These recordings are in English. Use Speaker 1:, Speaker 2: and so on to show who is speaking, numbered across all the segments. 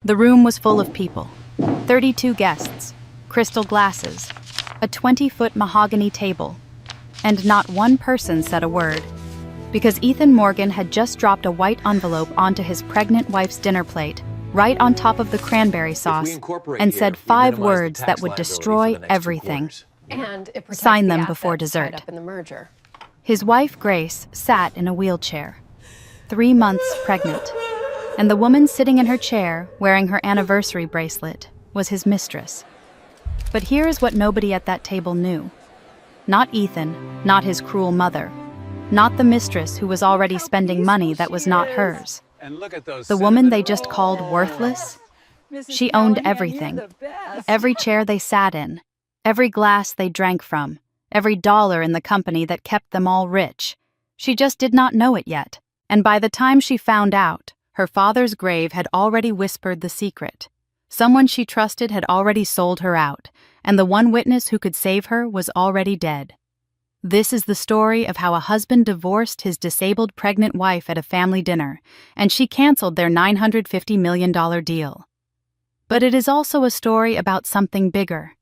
Speaker 1: The room was full of people. 32 guests, crystal glasses, a 20-foot mahogany table, and not one person said a word. Because Ethan Morgan had just dropped a white envelope onto his pregnant wife's dinner plate, right on top of the cranberry sauce, and said 5 words that would destroy everything.
Speaker 2: And it protects
Speaker 1: Sign
Speaker 2: the
Speaker 1: them before
Speaker 2: assets tied
Speaker 1: dessert.
Speaker 2: up in the merger.
Speaker 1: His wife, Grace, sat in a wheelchair, 3 months pregnant, and the woman sitting in her chair, wearing her anniversary bracelet, was his mistress. But here is what nobody at that table knew. Not Ethan, not his cruel mother, not the mistress who was already spending money that was not hers. The woman they just called worthless? She owned everything. Every chair they sat in, every glass they drank from, every dollar in the company that kept them all rich. She just did not know it yet, and by the time she found out, her father's grave had already whispered the secret. Someone she trusted had already sold her out, and the one witness who could save her was already dead. This is the story of how a husband divorced his disabled pregnant wife at a family dinner, and she canceled their $950 million deal. But it is also a story about something bigger.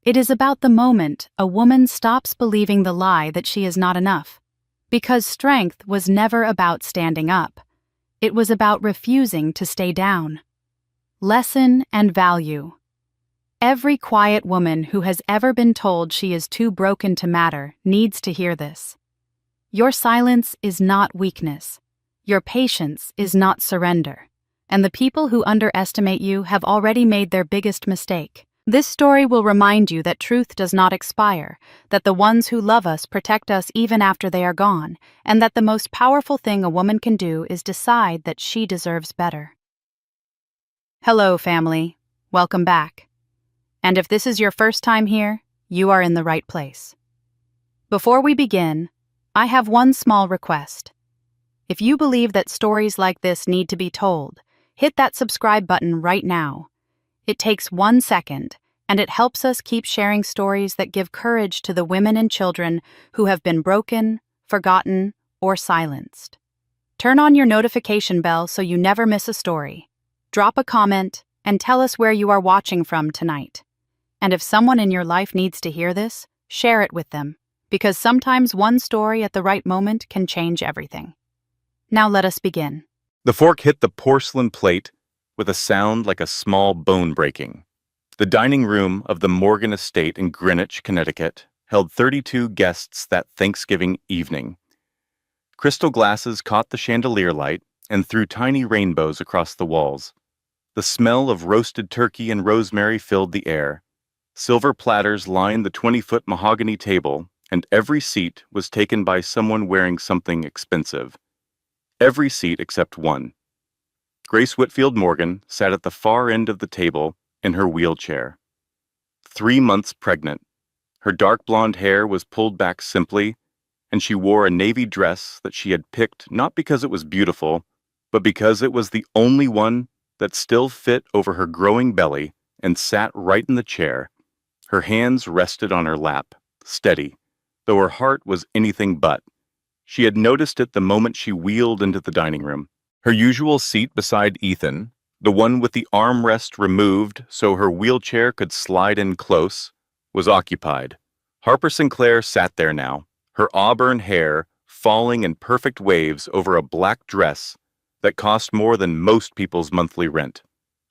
Speaker 1: It is about the moment a woman stops believing the lie that she is not enough. Because strength was never about standing up. It was about refusing to stay down. Lesson and value. Every quiet woman who has ever been told she is too broken to matter needs to hear this. Your silence is not weakness. Your patience is not surrender. And the people who underestimate you have already made their biggest mistake. This story will remind you that truth does not expire, that the ones who love us protect us even after they are gone, and that the most powerful thing a woman can do is decide that she deserves better. Hello, family. Welcome back. And if this is your first time here, you are in the right place. Before we begin, I have one small request. If you believe that stories like this need to be told, hit that subscribe button right now. It takes 1 second, and it helps us keep sharing stories that give courage to the women and children who have been broken, forgotten, or silenced. Turn on your notification bell so you never miss a story. Drop a comment, and tell us where you are watching from tonight. And if someone in your life needs to hear this, share it with them, because sometimes one story at the right moment can change everything. Now let us begin.
Speaker 3: The fork hit the porcelain plate with a sound like a small bone breaking. The dining room of the Morgan estate in Greenwich, Connecticut, held 32 guests that Thanksgiving evening. Crystal glasses caught the chandelier light and threw tiny rainbows across the walls. The smell of roasted turkey and rosemary filled the air. Silver platters lined the 20-foot mahogany table, and every seat was taken by someone wearing something expensive. Every seat except one. Grace Whitfield Morgan sat at the far end of the table in her wheelchair. 3 months pregnant. Her dark blonde hair was pulled back simply, and she wore a navy dress that she had picked not because it was beautiful, but because it was the only one that still fit over her growing belly and sat right in the chair. Her hands rested on her lap, steady, though her heart was anything but. She had noticed it the moment she wheeled into the dining room. Her usual seat beside Ethan, the one with the armrest removed so her wheelchair could slide in close, was occupied. Harper Sinclair sat there now, her auburn hair falling in perfect waves over a black dress that cost more than most people's monthly rent.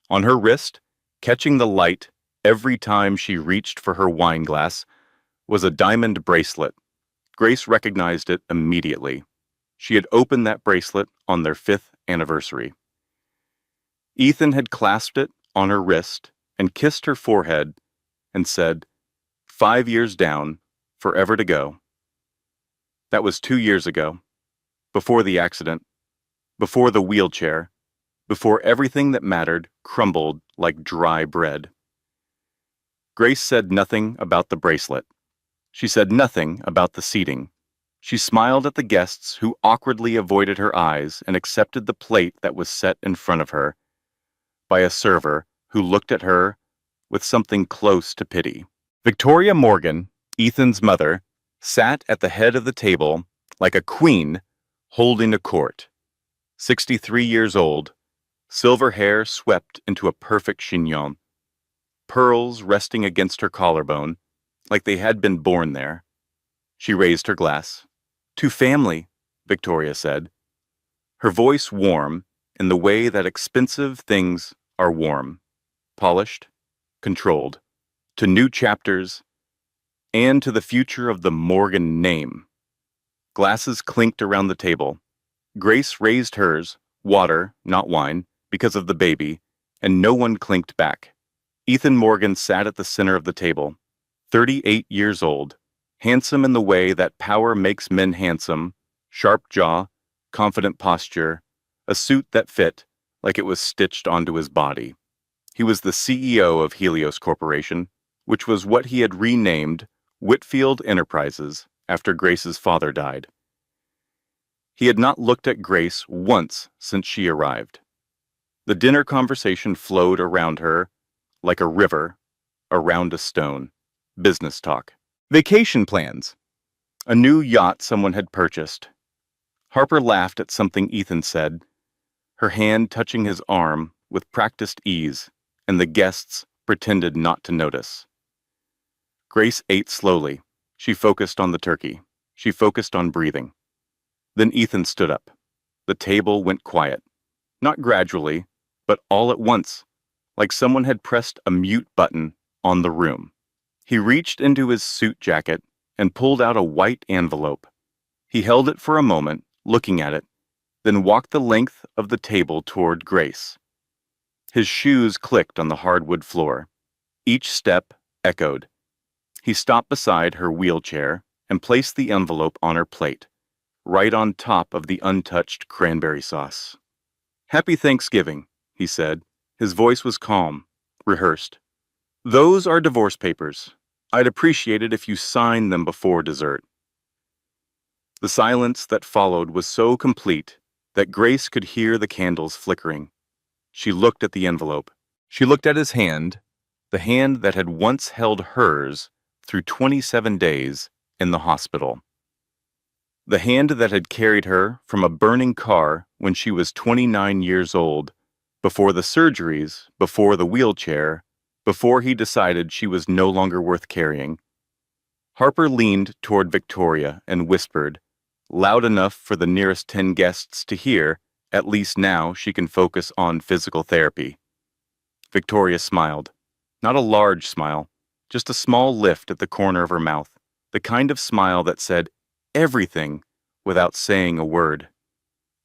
Speaker 3: On her wrist, catching the light every time she reached for her wine glass, was a diamond bracelet. Grace recognized it immediately. She had opened that bracelet on their 5th anniversary. Ethan had clasped it on her wrist and kissed her forehead and said, 5 years down, forever to go. That was 2 years ago, before the accident, before the wheelchair, before everything that mattered crumbled like dry bread. Grace said nothing about the bracelet. She said nothing about the seating. She smiled at the guests who awkwardly avoided her eyes and accepted the plate that was set in front of her by a server who looked at her with something close to pity. Victoria Morgan, Ethan's mother, sat at the head of the table like a queen holding a court. 63 years old, Silver hair swept into a perfect chignon, pearls resting against her collarbone, like they had been born there. She raised her glass. "To family," Victoria said, her voice warm in the way that expensive things are warm, polished, controlled, to new chapters, and to the future of the Morgan name. Glasses clinked around the table. Grace raised hers, water, not wine, because of the baby, and no one clinked back. Ethan Morgan sat at the center of the table, 38 years old, handsome in the way that power makes men handsome, sharp jaw, confident posture, a suit that fit like it was stitched onto his body. He was the CEO of Helios Corporation, which was what he had renamed Whitfield Enterprises after Grace's father died. He had not looked at Grace once since she arrived. The dinner conversation flowed around her like a river around a stone. Business talk. Vacation plans. A new yacht someone had purchased. Harper laughed at something Ethan said, her hand touching his arm with practiced ease, and the guests pretended not to notice. Grace ate slowly. She focused on the turkey. She focused on breathing. Then Ethan stood up. The table went quiet. Not gradually, but all at once, like someone had pressed a mute button on the room. He reached into his suit jacket and pulled out a white envelope. He held it for a moment, looking at it, then walked the length of the table toward Grace. His shoes clicked on the hardwood floor. Each step echoed. He stopped beside her wheelchair and placed the envelope on her plate, right on top of the untouched cranberry sauce. "Happy Thanksgiving," he said. His voice was calm, rehearsed. "Those are divorce papers. I'd appreciate it if you signed them before dessert." The silence that followed was so complete that Grace could hear the candles flickering. She looked at the envelope. She looked at his hand, the hand that had once held hers through 27 days in the hospital. The hand that had carried her from a burning car when she was 29 years old, before the surgeries, before the wheelchair, before he decided she was no longer worth carrying. Harper leaned toward Victoria and whispered, loud enough for the nearest 10 guests to hear, at least now she can focus on physical therapy. Victoria smiled. Not a large smile, just a small lift at the corner of her mouth, the kind of smile that said everything without saying a word.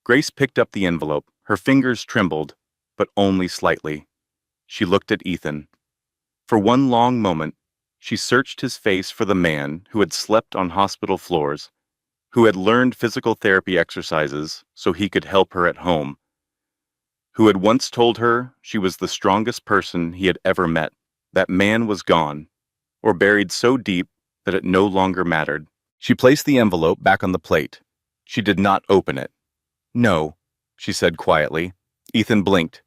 Speaker 3: Grace picked up the envelope. Her fingers trembled, but only slightly. She looked at Ethan. For one long moment, she searched his face for the man who had slept on hospital floors, who had learned physical therapy exercises so he could help her at home, who had once told her she was the strongest person he had ever met. That man was gone, or buried so deep that it no longer mattered. She placed the envelope back on the plate. She did not open it. "No," she said quietly. Ethan blinked.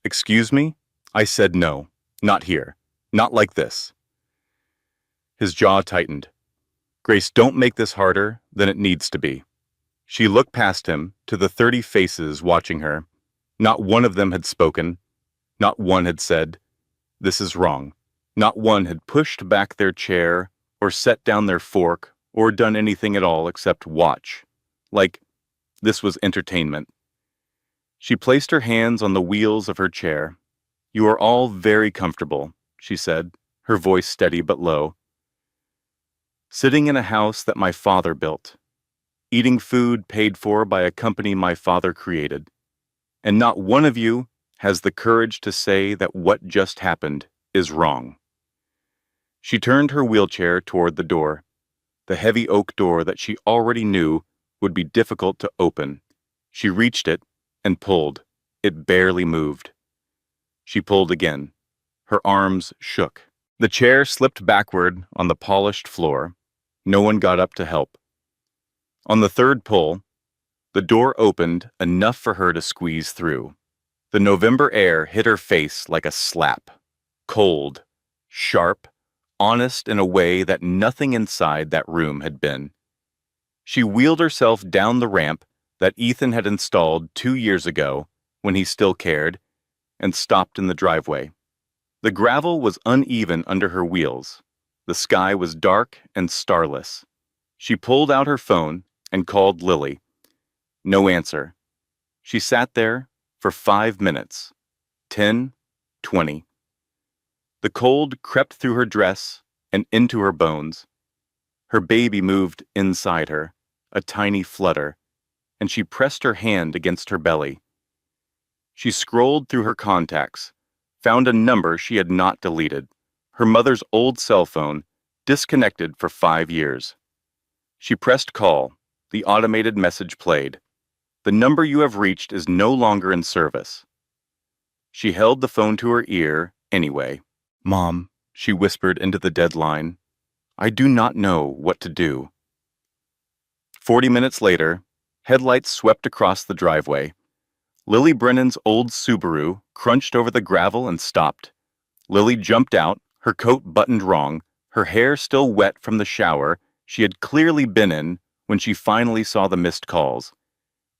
Speaker 3: "Excuse me?" "I said no. Not here. Not like this." His jaw tightened. "Grace, don't make this harder than it needs to be." She looked past him to the 30 faces watching her. Not one of them had spoken. Not one had said, "This is wrong." Not one had pushed back their chair or set down their fork or done anything at all except watch. Like this was entertainment. She placed her hands on the wheels of her chair. "You are all very comfortable," she said, her voice steady but low. "Sitting in a house that my father built, eating food paid for by a company my father created, and not one of you has the courage to say that what just happened is wrong." She turned her wheelchair toward the door, the heavy oak door that she already knew would be difficult to open. She reached it and pulled. It barely moved. She pulled again. Her arms shook. The chair slipped backward on the polished floor. No one got up to help. On the third pull, the door opened enough for her to squeeze through. The November air hit her face like a slap. Cold, sharp, honest in a way that nothing inside that room had been. She wheeled herself down the ramp that Ethan had installed 2 years ago, when he still cared, and stopped in the driveway. The gravel was uneven under her wheels. The sky was dark and starless. She pulled out her phone and called Lily. No answer. She sat there for 5 minutes. 10, 20. The cold crept through her dress and into her bones. Her baby moved inside her, a tiny flutter, and she pressed her hand against her belly. She scrolled through her contacts, found a number she had not deleted, her mother's old cell phone, disconnected for 5 years. She pressed call. The automated message played. The number you have reached is no longer in service. She held the phone to her ear anyway. Mom, she whispered into the dead line, I do not know what to do. 40 minutes later, headlights swept across the driveway. Lily Brennan's old Subaru crunched over the gravel and stopped. Lily jumped out, her coat buttoned wrong, her hair still wet from the shower she had clearly been in when she finally saw the missed calls.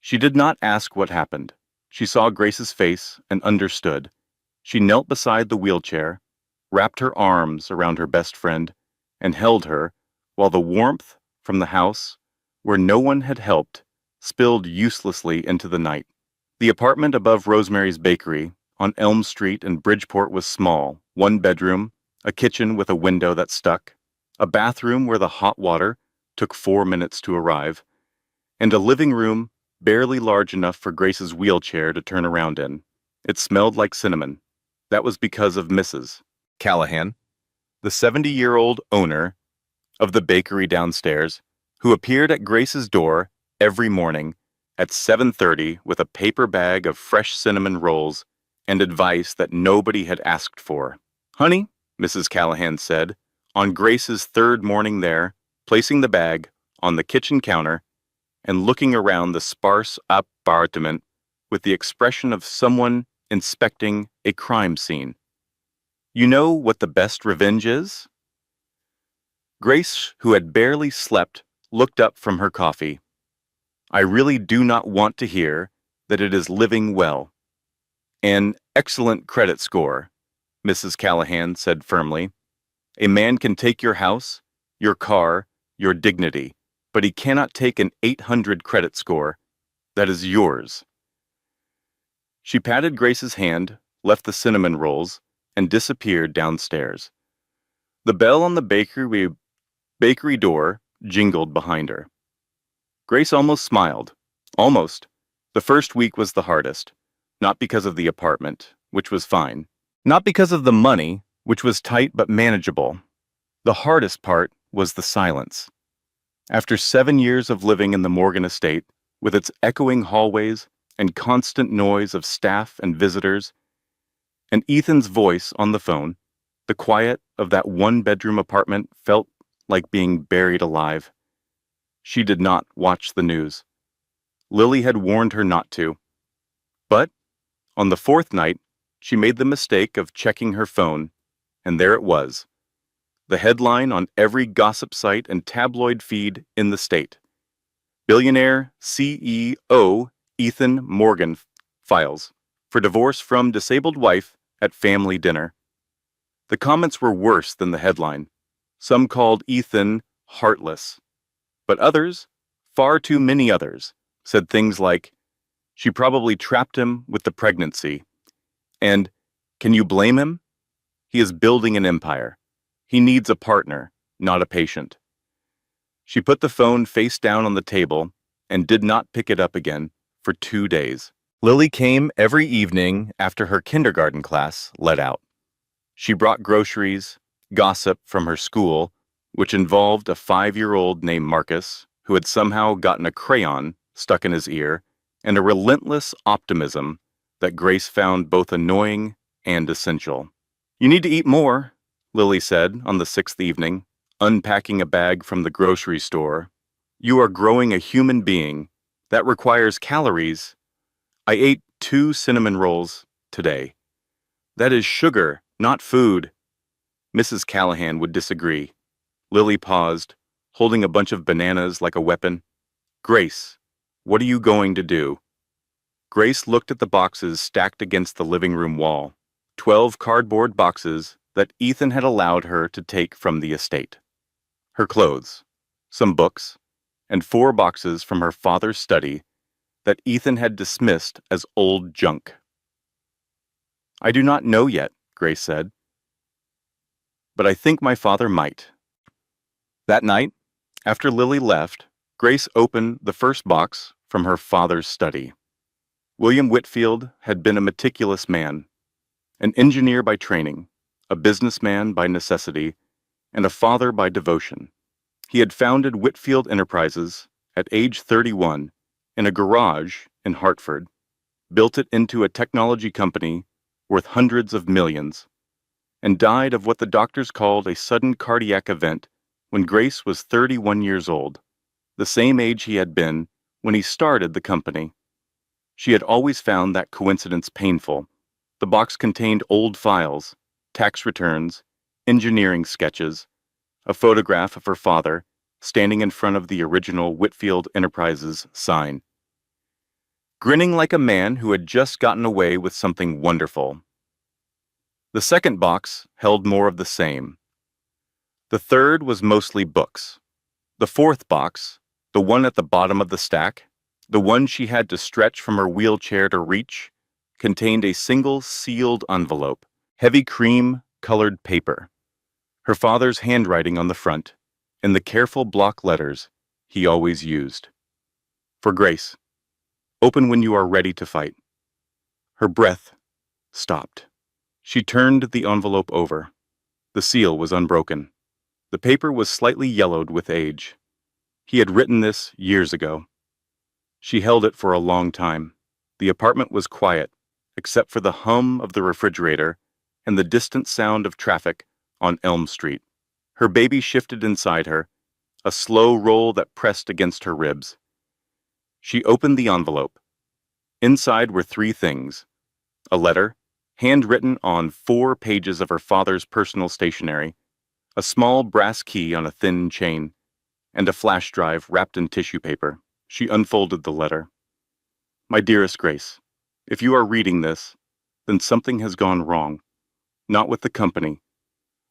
Speaker 3: She did not ask what happened. She saw Grace's face and understood. She knelt beside the wheelchair, wrapped her arms around her best friend, and held her while the warmth from the house, where no one had helped, spilled uselessly into the night. The apartment above Rosemary's Bakery on Elm Street in Bridgeport was small, 1 bedroom, a kitchen with a window that stuck, a bathroom where the hot water took 4 minutes to arrive, and a living room barely large enough for Grace's wheelchair to turn around in. It smelled like cinnamon. That was because of Mrs. Callahan, the 70-year-old owner of the bakery downstairs, who appeared at Grace's door every morning at 7:30 with a paper bag of fresh cinnamon rolls and advice that nobody had asked for. Honey, Mrs. Callahan said, on Grace's 3rd morning there, placing the bag on the kitchen counter and looking around the sparse apartment with the expression of someone inspecting a crime scene. You know what the best revenge is? Grace, who had barely slept, looked up from her coffee. I really do not want to hear that it is living well. An excellent credit score, Mrs. Callahan said firmly. A man can take your house, your car, your dignity, but he cannot take an 800 credit score. That is yours. She patted Grace's hand, left the cinnamon rolls, and disappeared downstairs. The bell on the bakery door jingled behind her. Grace almost smiled. Almost. The first week was the hardest. Not because of the apartment, which was fine. Not because of the money, which was tight but manageable. The hardest part was the silence. After 7 years of living in the Morgan estate, with its echoing hallways and constant noise of staff and visitors, and Ethan's voice on the phone, the quiet of that 1-bedroom apartment felt like being buried alive. She did not watch the news. Lily had warned her not to. But on the 4th night, she made the mistake of checking her phone, and there it was. The headline on every gossip site and tabloid feed in the state. Billionaire CEO Ethan Morgan files for divorce from disabled wife at family dinner. The comments were worse than the headline. Some called Ethan heartless. But others, far too many others, said things like, she probably trapped him with the pregnancy. And, can you blame him? He is building an empire. He needs a partner, not a patient. She put the phone face down on the table and did not pick it up again for 2 days. Lily came every evening after her kindergarten class let out. She brought groceries, gossip from her school, which involved a 5-year-old named Marcus who had somehow gotten a crayon stuck in his ear, and a relentless optimism that Grace found both annoying and essential. You need to eat more, Lily said on the 6th evening, unpacking a bag from the grocery store. You are growing a human being. That requires calories. I ate 2 cinnamon rolls today. That is sugar, not food. Mrs. Callahan would disagree. Lily paused, holding a bunch of bananas like a weapon. Grace, what are you going to do? Grace looked at the boxes stacked against the living room wall, 12 cardboard boxes that Ethan had allowed her to take from the estate. Her clothes, some books, and 4 boxes from her father's study that Ethan had dismissed as old junk. "I do not know yet," Grace said, "but I think my father might." That night, after Lily left, Grace opened the first box from her father's study. William Whitfield had been a meticulous man, an engineer by training, a businessman by necessity, and a father by devotion. He had founded Whitfield Enterprises at age 31 in a garage in Hartford, built it into a technology company worth hundreds of millions, and died of what the doctors called a sudden cardiac event when Grace was 31 years old, the same age he had been when he started the company. She had always found that coincidence painful. The box contained old files, tax returns, engineering sketches, a photograph of her father standing in front of the original Whitfield Enterprises sign, grinning like a man who had just gotten away with something wonderful. The second box held more of the same. The third was mostly books. The fourth box, the one at the bottom of the stack, the one she had to stretch from her wheelchair to reach, contained a single sealed envelope, heavy cream-colored paper, her father's handwriting on the front, and the careful block letters he always used. "For Grace, open when you are ready to fight." Her breath stopped. She turned the envelope over. The seal was unbroken. The paper was slightly yellowed with age. He had written this years ago. She held it for a long time. The apartment was quiet, except for the hum of the refrigerator and the distant sound of traffic on Elm Street. Her baby shifted inside her, a slow roll that pressed against her ribs. She opened the envelope. Inside were 3 things: a letter, handwritten on 4 pages of her father's personal stationery, a small brass key on a thin chain, and a flash drive wrapped in tissue paper. She unfolded the letter. "My dearest Grace, if you are reading this, then something has gone wrong. Not with the company,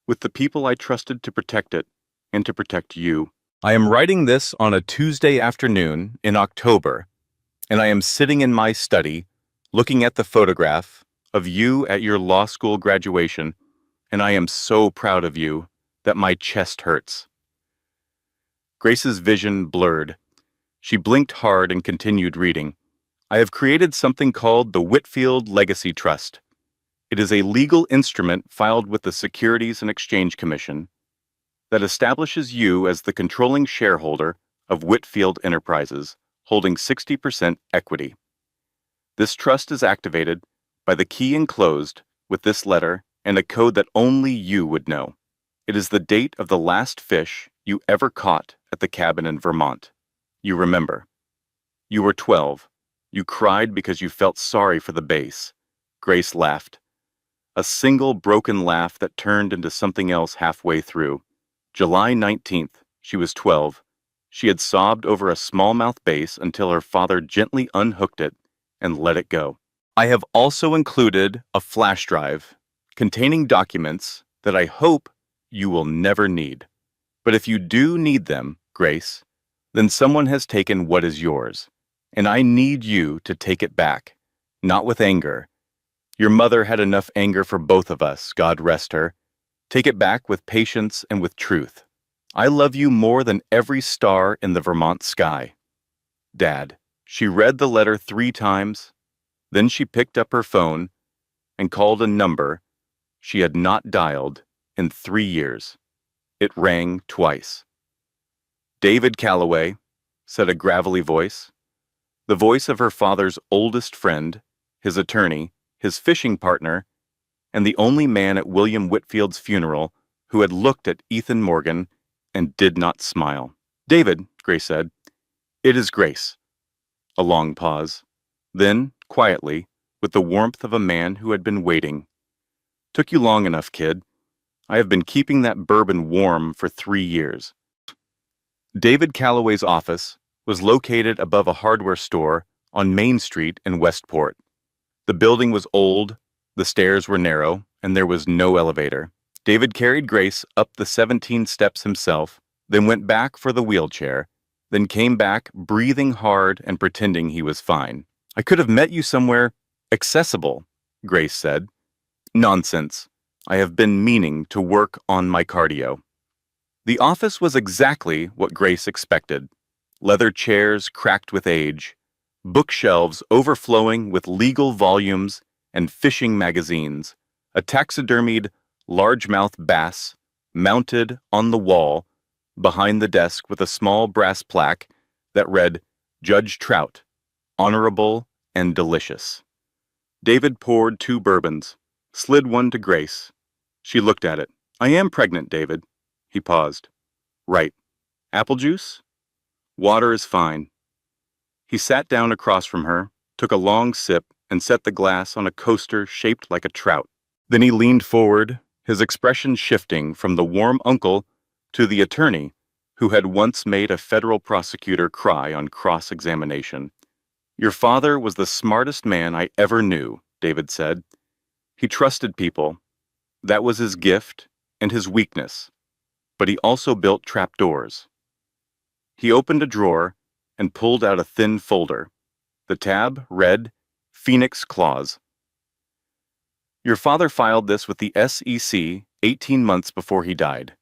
Speaker 3: with the people I trusted to protect it and to protect you. I am writing this on a Tuesday afternoon in October, and I am sitting in my study looking at the photograph of you at your law school graduation, and I am so proud of you that my chest hurts." Grace's vision blurred. She blinked hard and continued reading. "I have created something called the Whitfield Legacy Trust. It is a legal instrument filed with the Securities and Exchange Commission that establishes you as the controlling shareholder of Whitfield Enterprises, holding 60% equity. This trust is activated by the key enclosed with this letter and a code that only you would know. It is the date of the last fish you ever caught at the cabin in Vermont. You remember. You were 12. You cried because you felt sorry for the base." Grace laughed. A single broken laugh that turned into something else halfway through. July 19th, she was 12. She had sobbed over a smallmouth bass until her father gently unhooked it and let it go. "I have also included a flash drive containing documents that I hope you will never need. But if you do need them, Grace, then someone has taken what is yours, and I need you to take it back, not with anger. Your mother had enough anger for both of us, God rest her. Take it back with patience and with truth. I love you more than every star in the Vermont sky. Dad." She read the letter 3 times, then she picked up her phone and called a number she had not dialed in 3 years. It rang twice. "David Calloway," said a gravelly voice, the voice of her father's oldest friend, his attorney, his fishing partner, and the only man at William Whitfield's funeral who had looked at Ethan Morgan and did not smile. "David," Grace said. "It is Grace." A long pause. Then, quietly, with the warmth of a man who had been waiting. "Took you long enough, kid. I have been keeping that bourbon warm for 3 years." David Calloway's office was located above a hardware store on Main Street in Westport. The building was old, the stairs were narrow, and there was no elevator. David carried Grace up the 17 steps himself, then went back for the wheelchair, then came back breathing hard and pretending he was fine. "I could have met you somewhere accessible," Grace said. "Nonsense. I have been meaning to work on my cardio." The office was exactly what Grace expected. Leather chairs cracked with age, bookshelves overflowing with legal volumes and fishing magazines, a taxidermied largemouth bass mounted on the wall behind the desk with a small brass plaque that read, "Judge Trout, honorable and delicious." David poured 2 bourbons, slid one to Grace. She looked at it. "I am pregnant, David." He paused. "Right. Apple juice?" "Water is fine." He sat down across from her, took a long sip, and set the glass on a coaster shaped like a trout. Then he leaned forward, his expression shifting from the warm uncle to the attorney who had once made a federal prosecutor cry on cross-examination. "Your father was the smartest man I ever knew," David said. "He trusted people. That was his gift and his weakness. But he also built trapdoors." He opened a drawer and pulled out a thin folder. The tab read, "Phoenix Clause." "Your father filed this with the SEC 18 months before he died.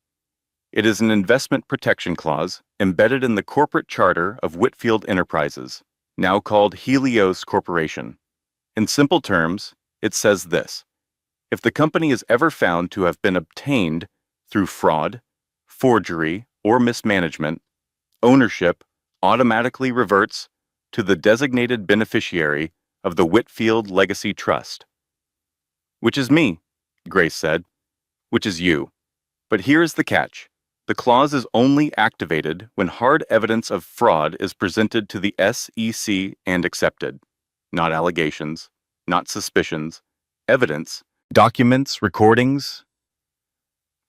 Speaker 3: It is an investment protection clause embedded in the corporate charter of Whitfield Enterprises, now called Helios Corporation. In simple terms, it says this: if the company is ever found to have been obtained through fraud, forgery, or mismanagement, ownership automatically reverts to the designated beneficiary of the Whitfield Legacy Trust. "Which is me," Grace said. "Which is you. But here is the catch. The clause is only activated when hard evidence of fraud is presented to the SEC and accepted. Not allegations, not suspicions, evidence, documents, recordings,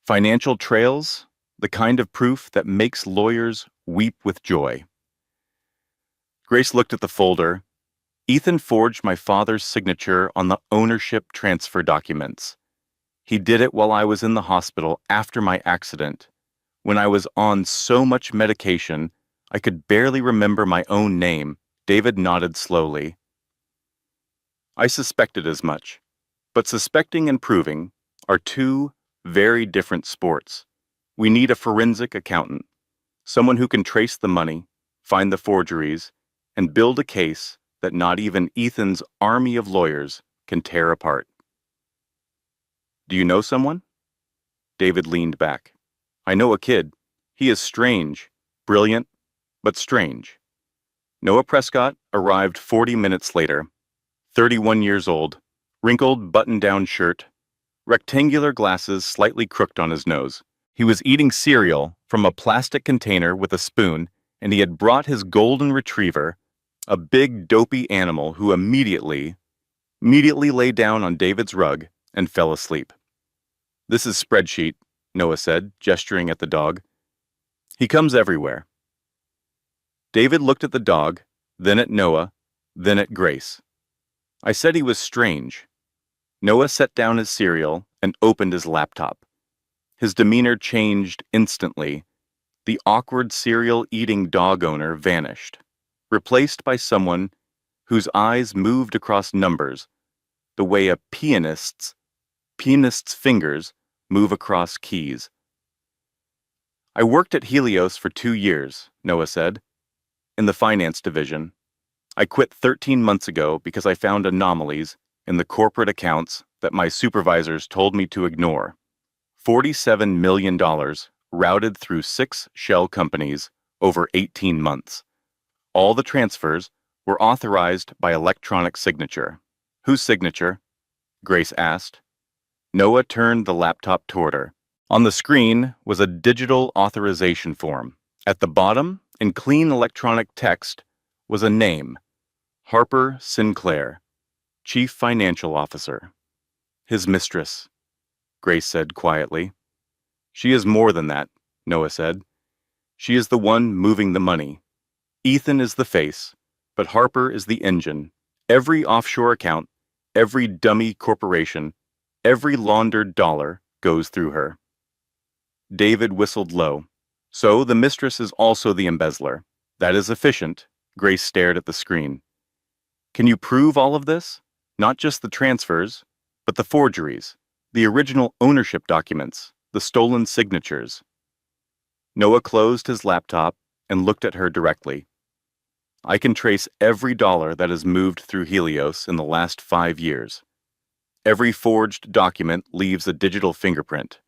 Speaker 3: financial trails, the kind of proof that makes lawyers weep with joy." Grace looked at the folder. "Ethan forged my father's signature on the ownership transfer documents. He did it while I was in the hospital after my accident, when I was on so much medication I could barely remember my own name." David nodded slowly. "I suspected as much. But suspecting and proving are 2 very different sports. We need a forensic accountant, someone who can trace the money, find the forgeries, and build a case that not even Ethan's army of lawyers can tear apart." "Do you know someone?" David leaned back. "I know a kid. He is strange, brilliant, but strange." Noah Prescott arrived 40 minutes later, 31 years old, wrinkled button-down shirt, rectangular glasses slightly crooked on his nose. He was eating cereal from a plastic container with a spoon, and he had brought his golden retriever, a big, dopey animal who immediately lay down on David's rug and fell asleep. "This is Spreadsheet," Noah said, gesturing at the dog. "He comes everywhere." David looked at the dog, then at Noah, then at Grace. "I said he was strange." Noah set down his cereal and opened his laptop. His demeanor changed instantly. The awkward cereal-eating dog owner vanished, replaced by someone whose eyes moved across numbers the way a pianist's fingers move across keys. "I worked at Helios for 2 years, Noah said, in the finance division. I quit 13 months ago because I found anomalies in the corporate accounts that my supervisors told me to ignore. $47 million routed through 6 shell companies over 18 months. All the transfers were authorized by electronic signature." "Whose signature?" Grace asked. Noah turned the laptop toward her. On the screen was a digital authorization form. At the bottom, in clean electronic text, was a name: Harper Sinclair, Chief Financial Officer. "His mistress," Grace said quietly. "She is more than that," Noah said. "She is the one moving the money. Ethan is the face, but Harper is the engine. Every offshore account, every dummy corporation, every laundered dollar goes through her. David whistled low. So the mistress is also the embezzler. That is efficient. Grace stared at the screen. Can you prove all of this? Not just the transfers, but the forgeries, the original ownership documents, the stolen signatures. Noah closed his laptop and looked at her directly. I can trace every dollar that has moved through Helios in the last 5 years. Every forged document leaves a digital fingerprint.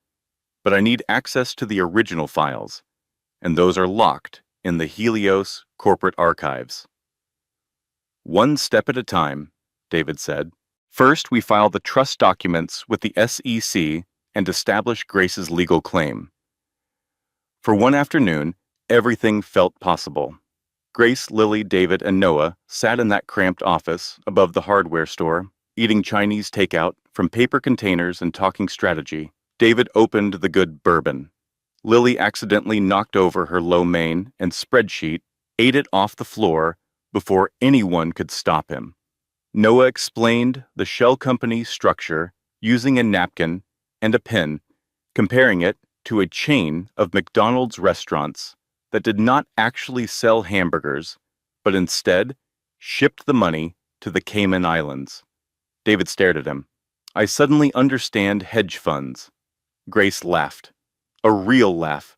Speaker 3: But I need access to the original files, and those are locked in the Helios corporate archives. One step at a time, David said. First, we file the trust documents with the SEC and establish Grace's legal claim. For one afternoon, everything felt possible. Grace, Lily, David, and Noah sat in that cramped office above the hardware store, eating Chinese takeout from paper containers and talking strategy. David opened the good bourbon. Lily accidentally knocked over her lo mein and spreadsheet, ate it off the floor before anyone could stop him. Noah explained the shell company structure using a napkin and a pen, comparing it to a chain of McDonald's restaurants that did not actually sell hamburgers, but instead shipped the money to the Cayman Islands. David stared at him. I suddenly understand hedge funds. Grace laughed. A real laugh.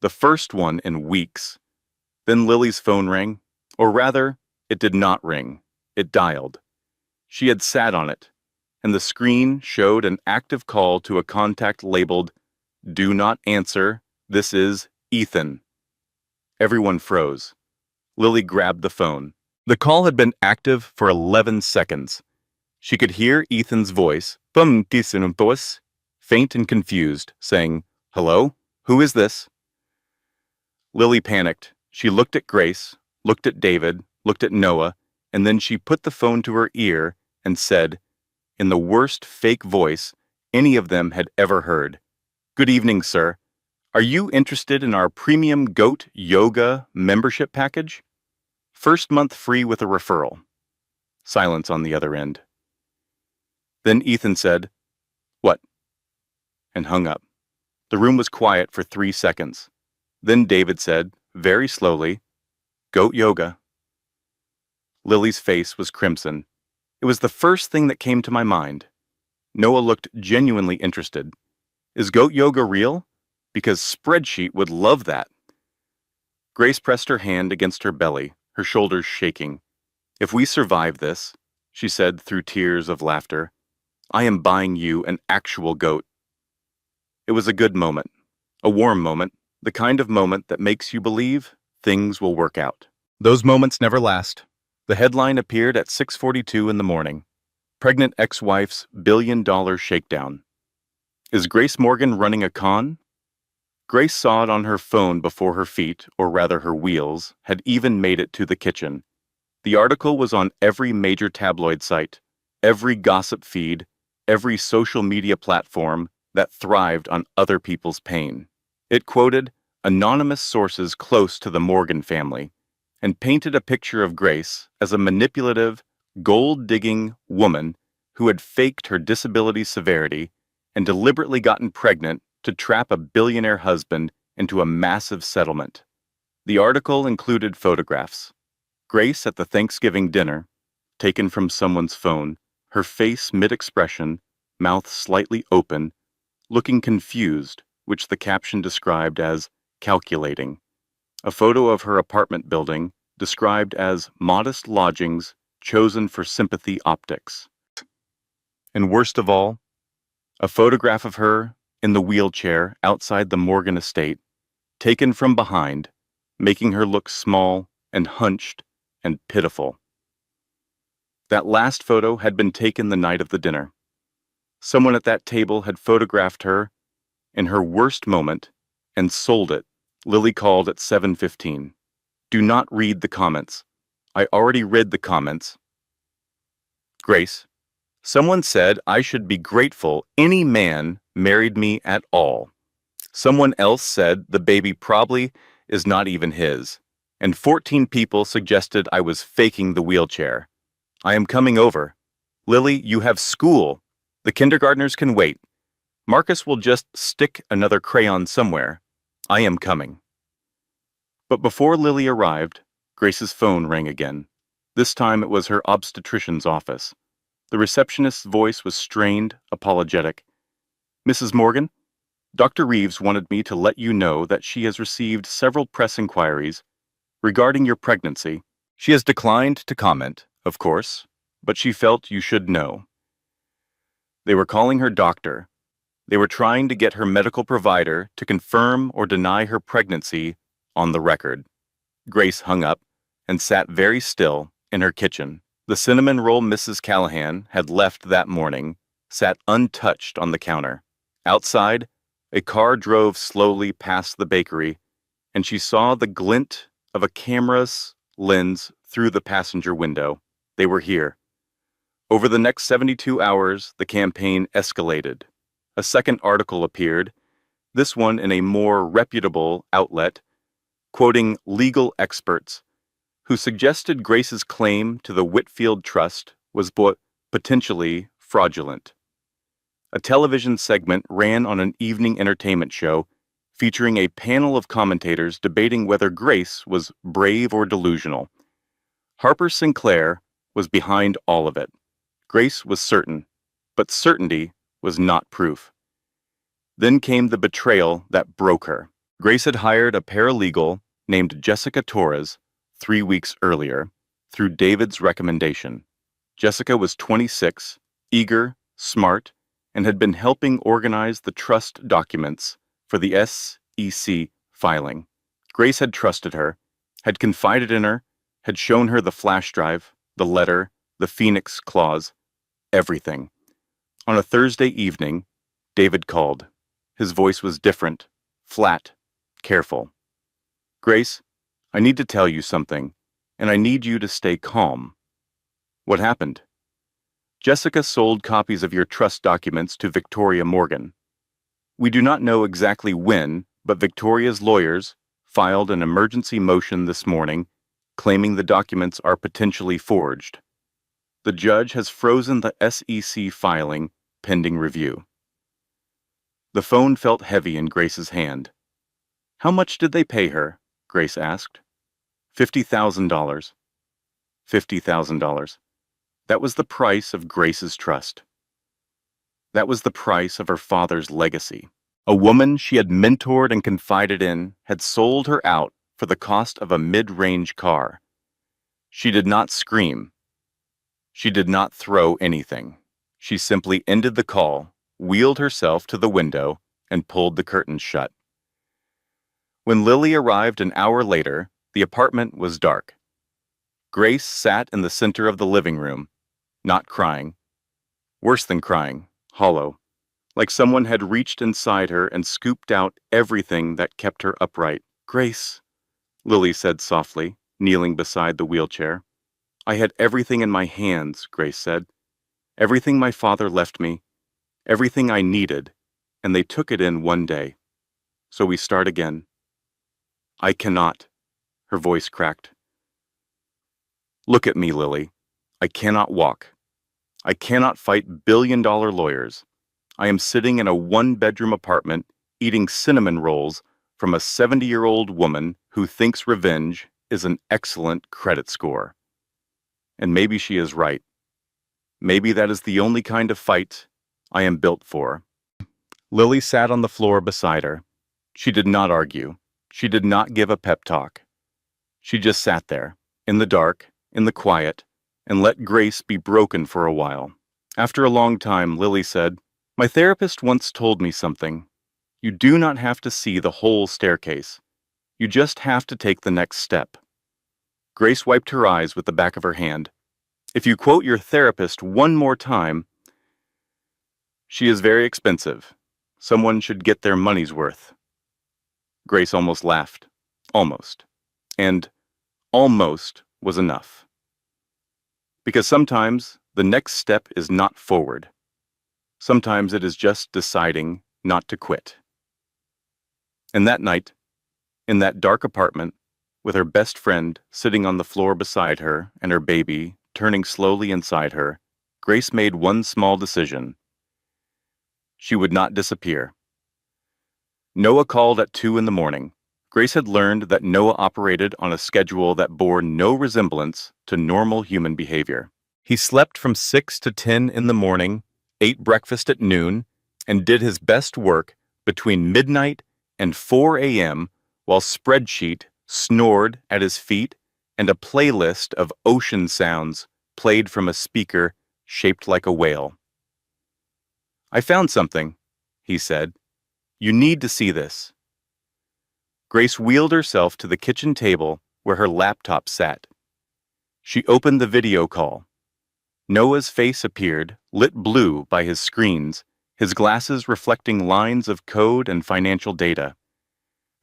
Speaker 3: The first one in weeks. Then Lily's phone rang. Or rather, it did not ring. It dialed. She had sat on it, and the screen showed an active call to a contact labeled, "Do not answer. This is Ethan." Everyone froze. Lily grabbed the phone. The call had been active for 11 seconds. She could hear Ethan's voice, faint and confused, saying, "Hello? Who is this?" Lily panicked. She looked at Grace, looked at David, looked at Noah, and then she put the phone to her ear and said, in the worst fake voice any of them had ever heard, "Good evening, sir. Are you interested in our premium goat yoga membership package? First month free with a referral." Silence on the other end. Then Ethan said, "What?" and hung up. The room was quiet for 3 seconds. Then David said, very slowly, "Goat yoga." Lily's face was crimson. It was the first thing that came to my mind. Noah looked genuinely interested. Is goat yoga real? Because Spreadsheet would love that. Grace pressed her hand against her belly, her shoulders shaking. If we survive this, she said through tears of laughter, I am buying you an actual goat. It was a good moment, a warm moment, the kind of moment that makes you believe things will work out. Those moments never last. The headline appeared at 6:42 in the morning. Pregnant ex-wife's billion-dollar shakedown. Is Grace Morgan running a con? Grace saw it on her phone before her feet, or rather her wheels, had even made it to the kitchen. The article was on every major tabloid site, every gossip feed, every social media platform that thrived on other people's pain. It quoted anonymous sources close to the Morgan family and painted a picture of Grace as a manipulative, gold-digging woman who had faked her disability severity and deliberately gotten pregnant to trap a billionaire husband into a massive settlement. The article included photographs. Grace at the Thanksgiving dinner, taken from someone's phone, her face mid-expression, mouth slightly open, looking confused, which the caption described as calculating. A photo of her apartment building described as modest lodgings chosen for sympathy optics. And worst of all, a photograph of her in the wheelchair outside the Morgan estate, taken from behind, making her look small and hunched and pitiful. That last photo had been taken the night of the dinner. Someone at that table had photographed her in her worst moment and sold it. Lily called at 7:15. Do not read the comments. I already read the comments. Grace, someone said I should be grateful any man married me at all. Someone else said the baby probably is not even his. and 14 people suggested I was faking the wheelchair. I am coming over. Lily, you have school. The kindergartners can wait. Marcus will just stick another crayon somewhere. I am coming. But before Lily arrived, Grace's phone rang again. This time it was her obstetrician's office. The receptionist's voice was strained, apologetic. Mrs. Morgan, Dr. Reeves wanted me to let you know that she has received several press inquiries regarding your pregnancy. She has declined to comment, of course, but she felt you should know. They were calling her doctor. They were trying to get her medical provider to confirm or deny her pregnancy on the record. Grace hung up and sat very still in her kitchen. The cinnamon roll Mrs. Callahan had left that morning sat untouched on the counter. Outside, a car drove slowly past the bakery, and she saw the glint of a camera's lens through the passenger window. They were here. Over the next 72 hours, the campaign escalated. A second article appeared, this one in a more reputable outlet, quoting legal experts, who suggested Grace's claim to the Whitfield Trust was potentially fraudulent. A television segment ran on an evening entertainment show featuring a panel of commentators debating whether Grace was brave or delusional. Harper Sinclair was behind all of it. Grace was certain, but certainty was not proof. Then came the betrayal that broke her. Grace had hired a paralegal named Jessica Torres 3 weeks earlier, through David's recommendation. Jessica was 26, eager, smart, and had been helping organize the trust documents for the SEC filing. Grace had trusted her, had confided in her, had shown her the flash drive, the letter, the Phoenix clause, everything. On a Thursday evening, David called. His voice was different, flat, careful. Grace, I need to tell you something, and I need you to stay calm. What happened? Jessica sold copies of your trust documents to Victoria Morgan. We do not know exactly when, but Victoria's lawyers filed an emergency motion this morning claiming the documents are potentially forged. The judge has frozen the SEC filing pending review. The phone felt heavy in Grace's hand. How much did they pay her? Grace asked. $50,000. $50,000. That was the price of Grace's trust. That was the price of her father's legacy. A woman she had mentored and confided in had sold her out for the cost of a mid-range car. She did not scream. She did not throw anything. She simply ended the call, wheeled herself to the window, and pulled the curtains shut. When Lily arrived an hour later, the apartment was dark. Grace sat in the center of the living room, not crying. Worse than crying, hollow, like someone had reached inside her and scooped out everything that kept her upright. Grace, Lily said softly, kneeling beside the wheelchair. I had everything in my hands, Grace said. Everything my father left me, everything I needed, and they took it in one day. So we start again. I cannot. Her voice cracked. Look at me, Lily. I cannot walk. I cannot fight billion-dollar lawyers. I am sitting in a one-bedroom apartment eating cinnamon rolls from a 70-year-old woman who thinks revenge is an excellent credit score. And maybe she is right. Maybe that is the only kind of fight I am built for. Lily sat on the floor beside her. She did not argue. She did not give a pep talk. She just sat there, in the dark, in the quiet, and let Grace be broken for a while. After a long time, Lily said, My therapist once told me something. You do not have to see the whole staircase. You just have to take the next step. Grace wiped her eyes with the back of her hand. If you quote your therapist one more time, she is very expensive. Someone should get their money's worth. Grace almost laughed. Almost. And almost was enough. Because sometimes the next step is not forward. Sometimes it is just deciding not to quit. And that night, in that dark apartment, with her best friend sitting on the floor beside her and her baby turning slowly inside her, Grace made one small decision. She would not disappear. Noah called at 2 in the morning. Grace had learned that Noah operated on a schedule that bore no resemblance to normal human behavior. He slept from 6 to 10 in the morning, ate breakfast at noon, and did his best work between midnight and 4 a.m. while Spreadsheet snored at his feet and a playlist of ocean sounds played from a speaker shaped like a whale. "I found something," he said. "You need to see this." Grace wheeled herself to the kitchen table where her laptop sat. She opened the video call. Noah's face appeared, lit blue by his screens, his glasses reflecting lines of code and financial data.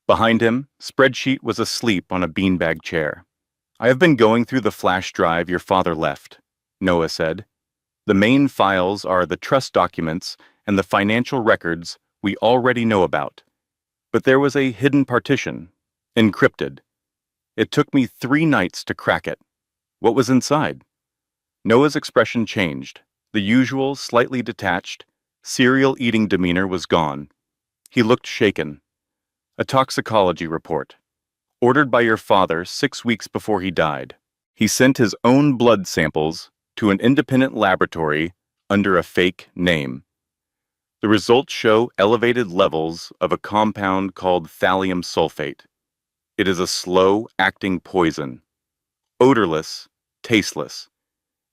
Speaker 3: Behind him, Spreadsheet was asleep on a beanbag chair. "I have been going through the flash drive your father left," Noah said. "The main files are the trust documents and the financial records we already know about. But there was a hidden partition, encrypted. It took me 3 nights to crack it. What was inside?" Noah's expression changed. The usual, slightly detached, cereal-eating demeanor was gone. He looked shaken. "A toxicology report. Ordered by your father 6 weeks before he died. He sent his own blood samples to an independent laboratory under a fake name. The results show elevated levels of a compound called thallium sulfate. It is a slow-acting poison. Odorless, tasteless.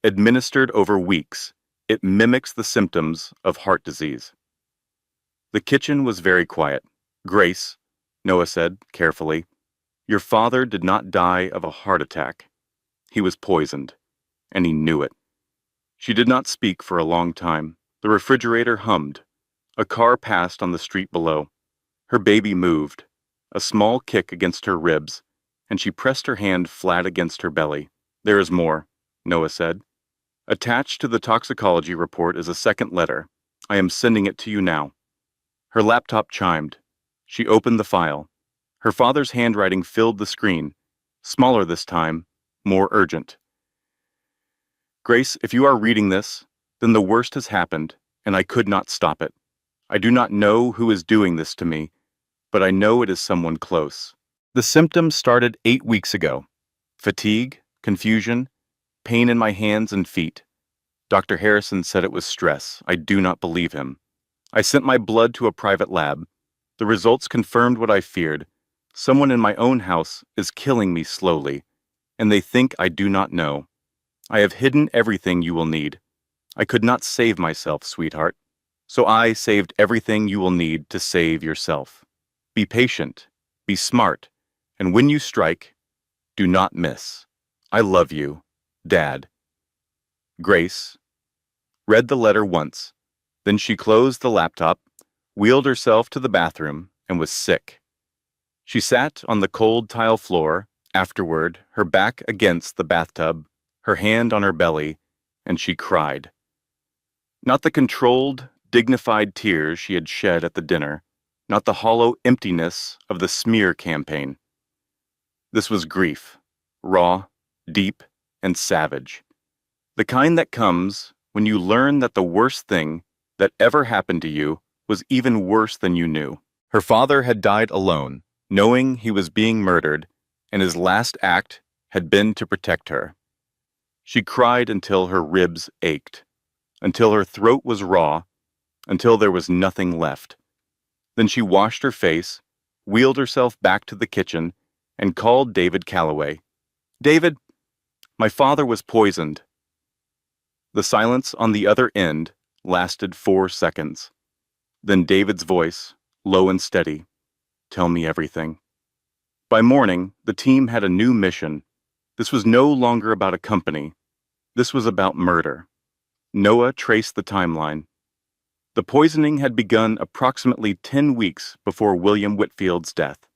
Speaker 3: Administered over weeks, it mimics the symptoms of heart disease." The kitchen was very quiet. "Grace," Noah said carefully, "your father did not die of a heart attack. He was poisoned, and he knew it." She did not speak for a long time. The refrigerator hummed. A car passed on the street below. Her baby moved, a small kick against her ribs, and she pressed her hand flat against her belly. "There is more," Noah said. "Attached to the toxicology report is a second letter. I am sending it to you now." Her laptop chimed. She opened the file. Her father's handwriting filled the screen, smaller this time, more urgent. "Grace, if you are reading this, then the worst has happened, and I could not stop it. I do not know who is doing this to me, but I know it is someone close. The symptoms started 8 weeks ago. Fatigue, confusion, pain in my hands and feet. Dr. Harrison said it was stress. I do not believe him. I sent my blood to a private lab. The results confirmed what I feared. Someone in my own house is killing me slowly, and they think I do not know. I have hidden everything you will need. I could not save myself, sweetheart. So I saved everything you will need to save yourself. Be patient, be smart, and when you strike, do not miss. I love you, Dad." Grace read the letter once. Then she closed the laptop, wheeled herself to the bathroom, and was sick. She sat on the cold tile floor, afterward, her back against the bathtub, her hand on her belly, and she cried. Not the controlled, dignified tears she had shed at the dinner, not the hollow emptiness of the smear campaign. This was grief, raw, deep, and savage. The kind that comes when you learn that the worst thing that ever happened to you was even worse than you knew. Her father had died alone, knowing he was being murdered, and his last act had been to protect her. She cried until her ribs ached, until her throat was raw, until there was nothing left. Then she washed her face, wheeled herself back to the kitchen, and called David Calloway. "David, my father was poisoned." The silence on the other end lasted 4 seconds. Then David's voice, low and steady, "Tell me everything." By morning, the team had a new mission. This was no longer about a company. This was about murder. Noah traced the timeline. The poisoning had begun approximately 10 weeks before William Whitfield's death.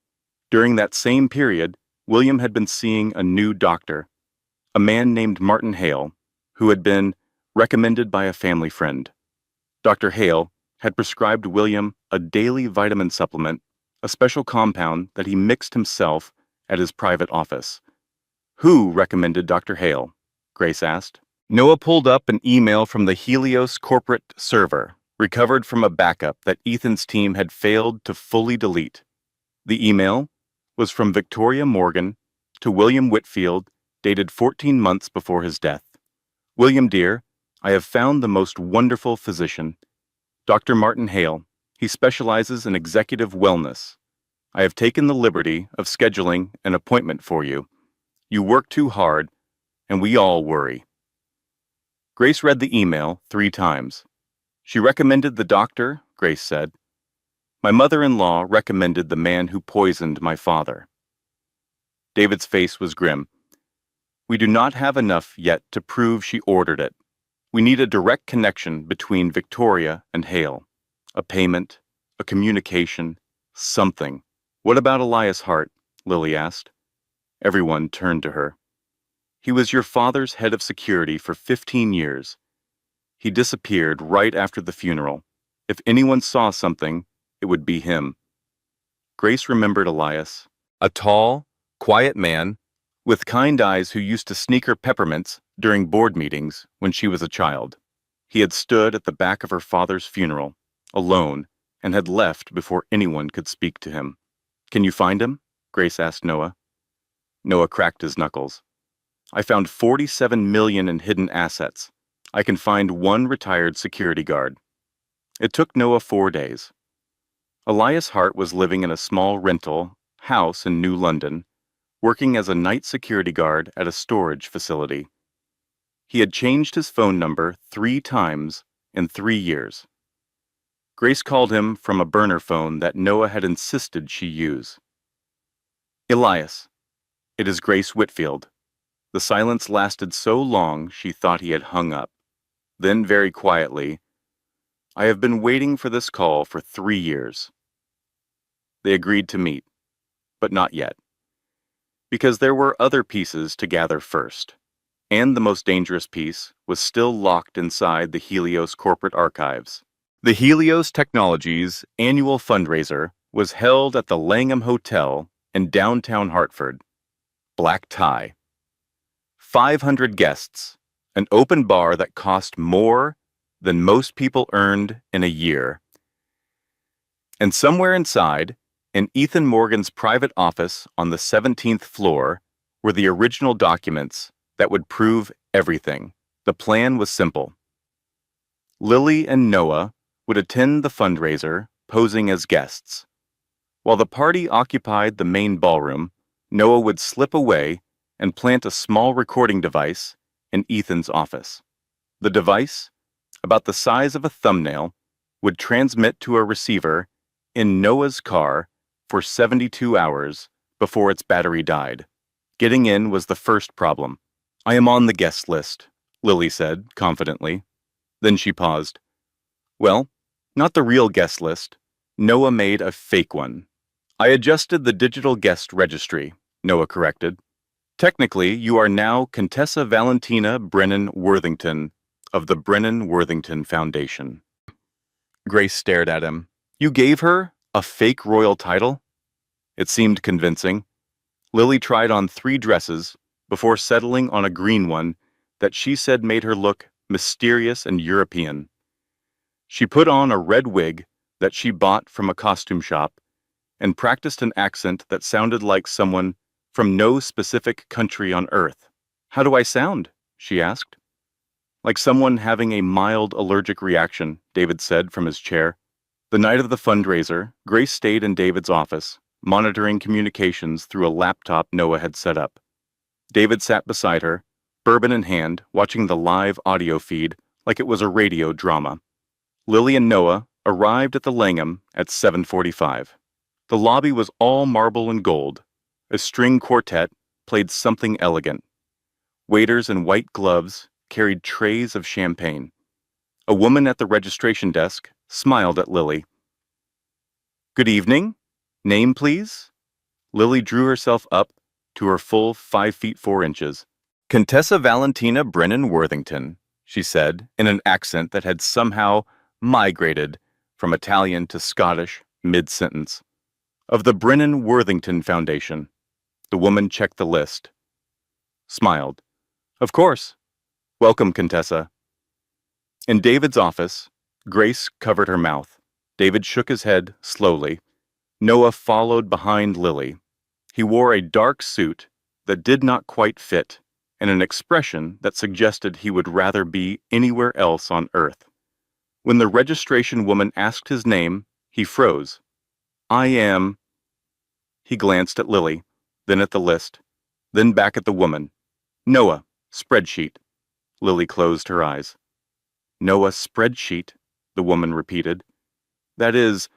Speaker 3: During that same period, William had been seeing a new doctor, a man named Martin Hale, who had been recommended by a family friend. Dr. Hale had prescribed William a daily vitamin supplement, a special compound that he mixed himself at his private office. "Who recommended Dr. Hale?" Grace asked. Noah pulled up an email from the Helios corporate server, recovered from a backup that Ethan's team had failed to fully delete. The email was from Victoria Morgan to William Whitfield, dated 14 months before his death. "William dear, I have found the most wonderful physician, Dr. Martin Hale. He specializes in executive wellness. I have taken the liberty of scheduling an appointment for you. You work too hard, and we all worry." Grace read the email 3 times. "She recommended the doctor," Grace said. "My mother-in-law recommended the man who poisoned my father." David's face was grim. "We do not have enough yet to prove she ordered it. We need a direct connection between Victoria and Hale. A payment, a communication, something." "What about Elias Hart?" Lily asked. Everyone turned to her. "He was your father's head of security for 15 years. He disappeared right after the funeral. If anyone saw something, it would be him." Grace remembered Elias, a tall, quiet man with kind eyes who used to sneak her peppermints during board meetings when she was a child. He had stood at the back of her father's funeral, alone, and had left before anyone could speak to him. "Can you find him?" Grace asked Noah. Noah cracked his knuckles. "I found 47 million in hidden assets. I can find one retired security guard." It took Noah 4 days. Elias Hart was living in a small rental house in New London, working as a night security guard at a storage facility. He had changed his phone number 3 times in 3 years. Grace called him from a burner phone that Noah had insisted she use. "Elias, it is Grace Whitfield." The silence lasted so long she thought he had hung up. Then, very quietly, "I have been waiting for this call for 3 years." They agreed to meet, but not yet, because there were other pieces to gather first, and the most dangerous piece was still locked inside the Helios corporate archives. The Helios Technologies annual fundraiser was held at the Langham Hotel in downtown Hartford. Black tie. 500 guests, an open bar that cost more than most people earned in a year. And somewhere inside, in Ethan Morgan's private office on the 17th floor, were the original documents that would prove everything. The plan was simple. Lily and Noah would attend the fundraiser, posing as guests. While the party occupied the main ballroom, Noah would slip away and plant a small recording device in Ethan's office. The device, about the size of a thumbnail, would transmit to a receiver in Noah's car for 72 hours before its battery died. Getting in was the first problem. "I am on the guest list," Lily said confidently. Then she paused. "Well, not the real guest list. Noah made a fake one." "I adjusted the digital guest registry," Noah corrected. "Technically, you are now Contessa Valentina Brennan Worthington of the Brennan Worthington Foundation." Grace stared at him. "You gave her a fake royal title?" It seemed convincing. Lily tried on 3 dresses before settling on a green one that she said made her look mysterious and European. She put on a red wig that she bought from a costume shop and practiced an accent that sounded like someone from no specific country on earth. "How do I sound?" she asked. "Like someone having a mild allergic reaction," David said from his chair. The night of the fundraiser, Grace stayed in David's office, monitoring communications through a laptop Noah had set up. David sat beside her, bourbon in hand, watching the live audio feed like it was a radio drama. Lily and Noah arrived at the Langham at 7:45. The lobby was all marble and gold. A string quartet played something elegant. Waiters in white gloves carried trays of champagne. A woman at the registration desk smiled at Lily. "Good evening. Name, please?" Lily drew herself up to her full 5 feet 4 inches. "Contessa Valentina Brennan Worthington," she said in an accent that had somehow migrated from Italian to Scottish mid-sentence. "Of the Brennan Worthington Foundation." The woman checked the list, smiled. Of course. Welcome, Contessa. In David's office, Grace covered her mouth. David shook his head slowly. Noah followed behind Lily. He wore a dark suit that did not quite fit, and an expression that suggested he would rather be anywhere else on Earth. When the registration woman asked his name, he froze. I am... He glanced at Lily, then at the list, then back at the woman. Noah, spreadsheet. Lily closed her eyes. Noah spreadsheet, the woman repeated. That is...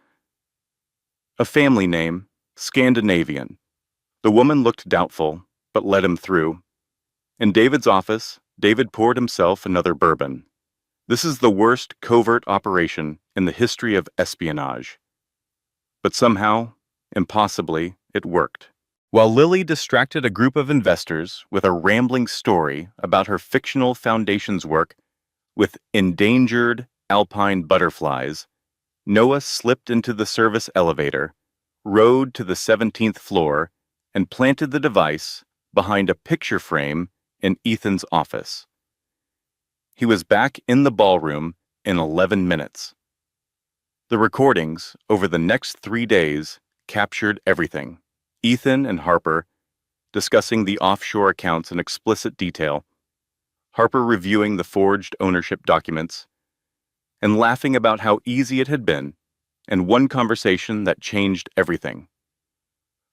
Speaker 3: a family name, Scandinavian. The woman looked doubtful, but let him through. In David's office, David poured himself another bourbon. This is the worst covert operation in the history of espionage. But somehow, impossibly, it worked. While Lily distracted a group of investors with a rambling story about her fictional foundation's work with endangered alpine butterflies, Noah slipped into the service elevator, rode to the 17th floor, and planted the device behind a picture frame in Ethan's office. He was back in the ballroom in 11 minutes. The recordings over the next 3 days captured everything. Ethan and Harper discussing the offshore accounts in explicit detail, Harper reviewing the forged ownership documents, and laughing about how easy it had been, and one conversation that changed everything.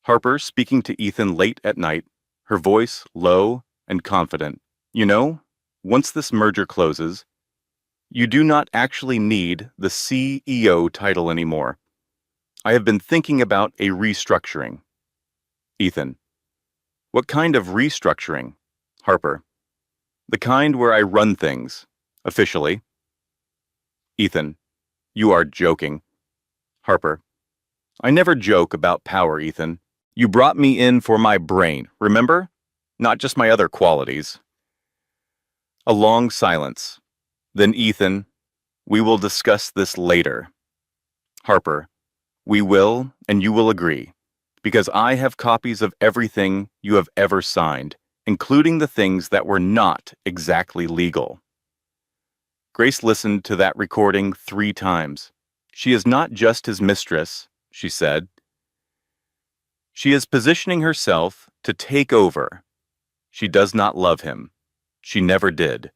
Speaker 3: Harper speaking to Ethan late at night, her voice low and confident. You know, once this merger closes, you do not actually need the CEO title anymore. I have been thinking about a restructuring. Ethan. What kind of restructuring? Harper. The kind where I run things, officially. Ethan. You are joking. Harper. I never joke about power, Ethan. You brought me in for my brain, remember? Not just my other qualities. A long silence. Then Ethan, we will discuss this later. Harper, we will, and you will agree, because I have copies of everything you have ever signed, including the things that were not exactly legal. Grace listened to that recording 3 times. She is not just his mistress, she said. She is positioning herself to take over. She does not love him. She never did.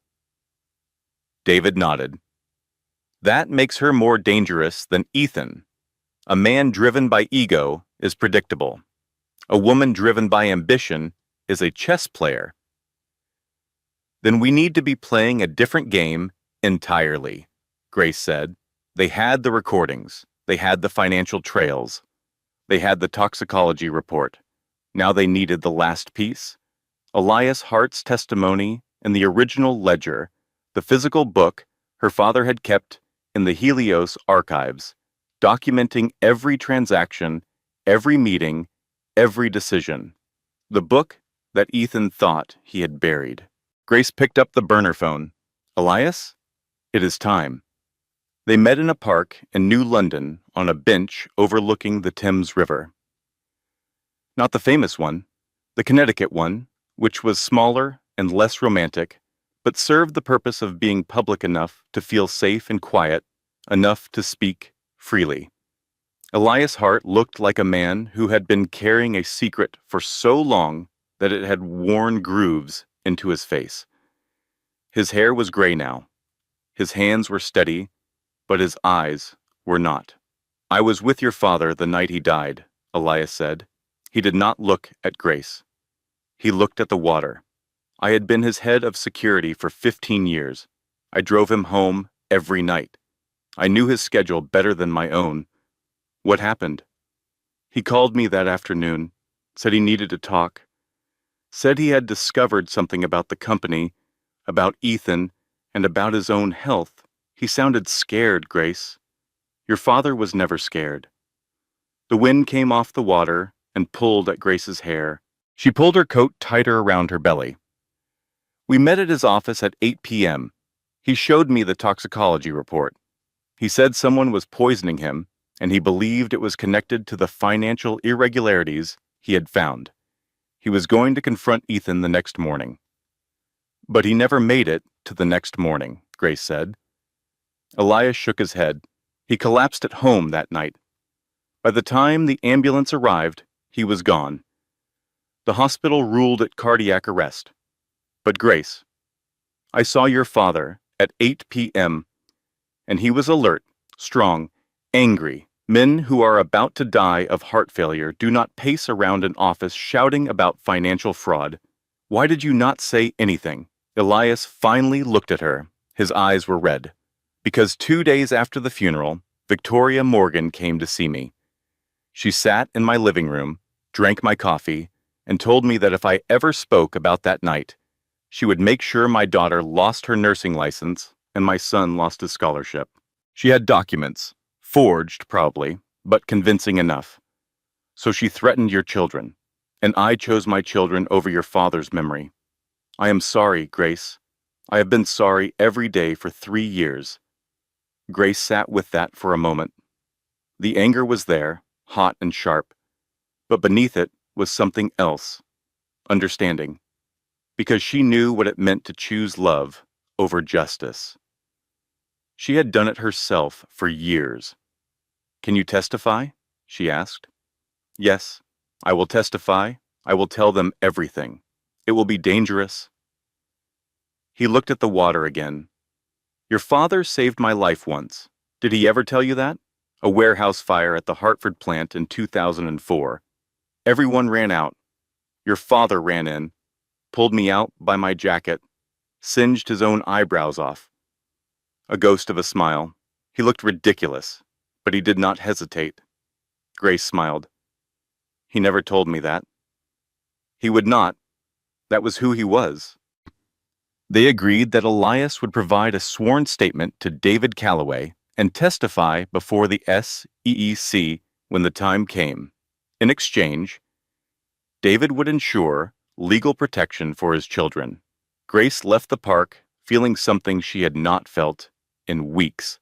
Speaker 3: David nodded. That makes her more dangerous than Ethan. A man driven by ego is predictable. A woman driven by ambition is a chess player. Then we need to be playing a different game entirely, Grace said. They had the recordings. They had the financial trails. They had the toxicology report. Now they needed the last piece. Elias Hart's testimony in the original ledger, the physical book her father had kept in the Helios archives, documenting every transaction, every meeting, every decision. The book that Ethan thought he had buried. Grace picked up the burner phone. Elias? It is time. They met in a park in New London on a bench overlooking the Thames River. Not the famous one, the Connecticut one, which was smaller and less romantic, but served the purpose of being public enough to feel safe and quiet, enough to speak freely. Elias Hart looked like a man who had been carrying a secret for so long that it had worn grooves into his face. His hair was gray now. His hands were steady, but his eyes were not. I was with your father the night he died, Elias said. He did not look at Grace. He looked at the water. I had been his head of security for 15 years. I drove him home every night. I knew his schedule better than my own. What happened? He called me that afternoon, said he needed to talk, said he had discovered something about the company, about Ethan, and about his own health. He sounded scared, Grace. Your father was never scared. The wind came off the water and pulled at Grace's hair. She pulled her coat tighter around her belly. We met at his office at 8 p.m. He showed me the toxicology report. He said someone was poisoning him, and he believed it was connected to the financial irregularities he had found. He was going to confront Ethan the next morning. But he never made it to the next morning, Grace said. Elias shook his head. He collapsed at home that night. By the time the ambulance arrived, he was gone. The hospital ruled it cardiac arrest. But Grace, I saw your father at 8 p.m., and he was alert, strong, angry. Men who are about to die of heart failure do not pace around an office shouting about financial fraud. Why did you not say anything? Elias finally looked at her. His eyes were red. Because 2 days after the funeral, Victoria Morgan came to see me. She sat in my living room, drank my coffee, and told me that if I ever spoke about that night, she would make sure my daughter lost her nursing license and my son lost his scholarship. She had documents, forged probably, but convincing enough. So she threatened your children, and I chose my children over your father's memory. I am sorry, Grace. I have been sorry every day for 3 years. Grace sat with that for a moment. The anger was there, hot and sharp, but beneath it was something else, understanding, because she knew what it meant to choose love over justice. She had done it herself for years. Can you testify? She asked. Yes, I will testify. I will tell them everything. It will be dangerous. He looked at the water again. Your father saved my life once. Did he ever tell you that? A warehouse fire at the Hartford plant in 2004. Everyone ran out. Your father ran in, pulled me out by my jacket, singed his own eyebrows off. A ghost of a smile. He looked ridiculous, but he did not hesitate. Grace smiled. He never told me that. He would not. That was who he was. They agreed that Elias would provide a sworn statement to David Calloway and testify before the SEEC when the time came. In exchange, David would ensure legal protection for his children. Grace left the park feeling something she had not felt in weeks.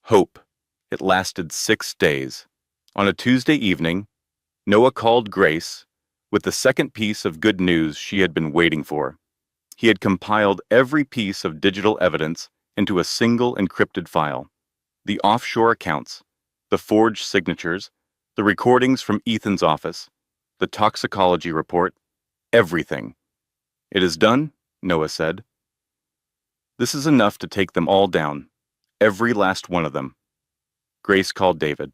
Speaker 3: Hope. It lasted 6 days. On a Tuesday evening, Noah called Grace with the second piece of good news she had been waiting for. He had compiled every piece of digital evidence into a single encrypted file. The offshore accounts, the forged signatures, the recordings from Ethan's office, the toxicology report, everything. It is done, Noah said. This is enough to take them all down, every last one of them. Grace called David.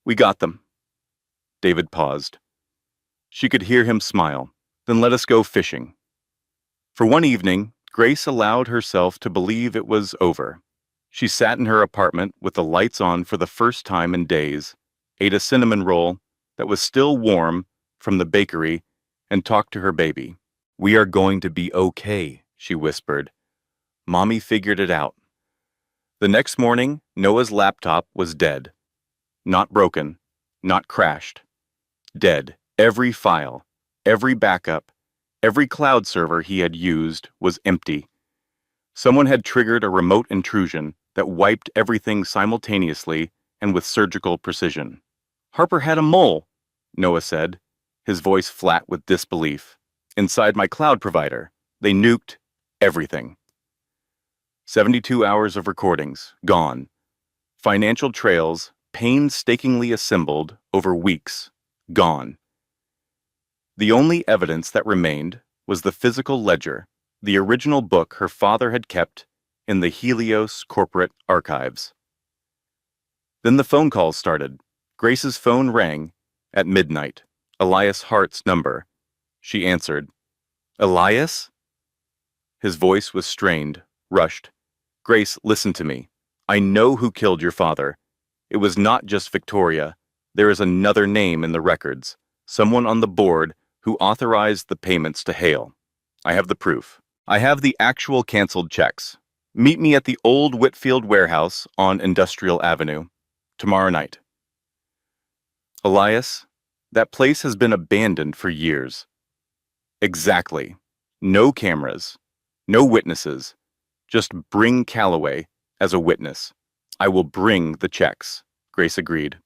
Speaker 3: We got them. David paused. She could hear him smile. Then let us go fishing. For one evening, Grace allowed herself to believe it was over. She sat in her apartment with the lights on for the first time in days, ate a cinnamon roll that was still warm from the bakery, and talked to her baby. We are going to be okay, she whispered. Mommy figured it out. The next morning, Noah's laptop was dead. Not broken, not crashed. Dead. Every file, every backup, every cloud server he had used was empty. Someone had triggered a remote intrusion that wiped everything simultaneously and with surgical precision. Harper had a mole, Noah said, his voice flat with disbelief. Inside my cloud provider, they nuked everything. 72 hours of recordings, gone. Financial trails, painstakingly assembled over weeks, gone. The only evidence that remained was the physical ledger, the original book her father had kept in the Helios corporate archives. Then the phone calls started. Grace's phone rang at midnight. Elias Hart's number. She answered. Elias? His voice was strained, rushed. Grace, listen to me. I know who killed your father. It was not just Victoria. There is another name in the records. Someone on the board who authorized the payments to Hale. I have the proof. I have the actual canceled checks. Meet me at the old Whitfield warehouse on Industrial Avenue tomorrow night. Elias, that place has been abandoned for years. Exactly. No cameras, no witnesses. Just bring Calloway as a witness. I will bring the checks, Grace agreed.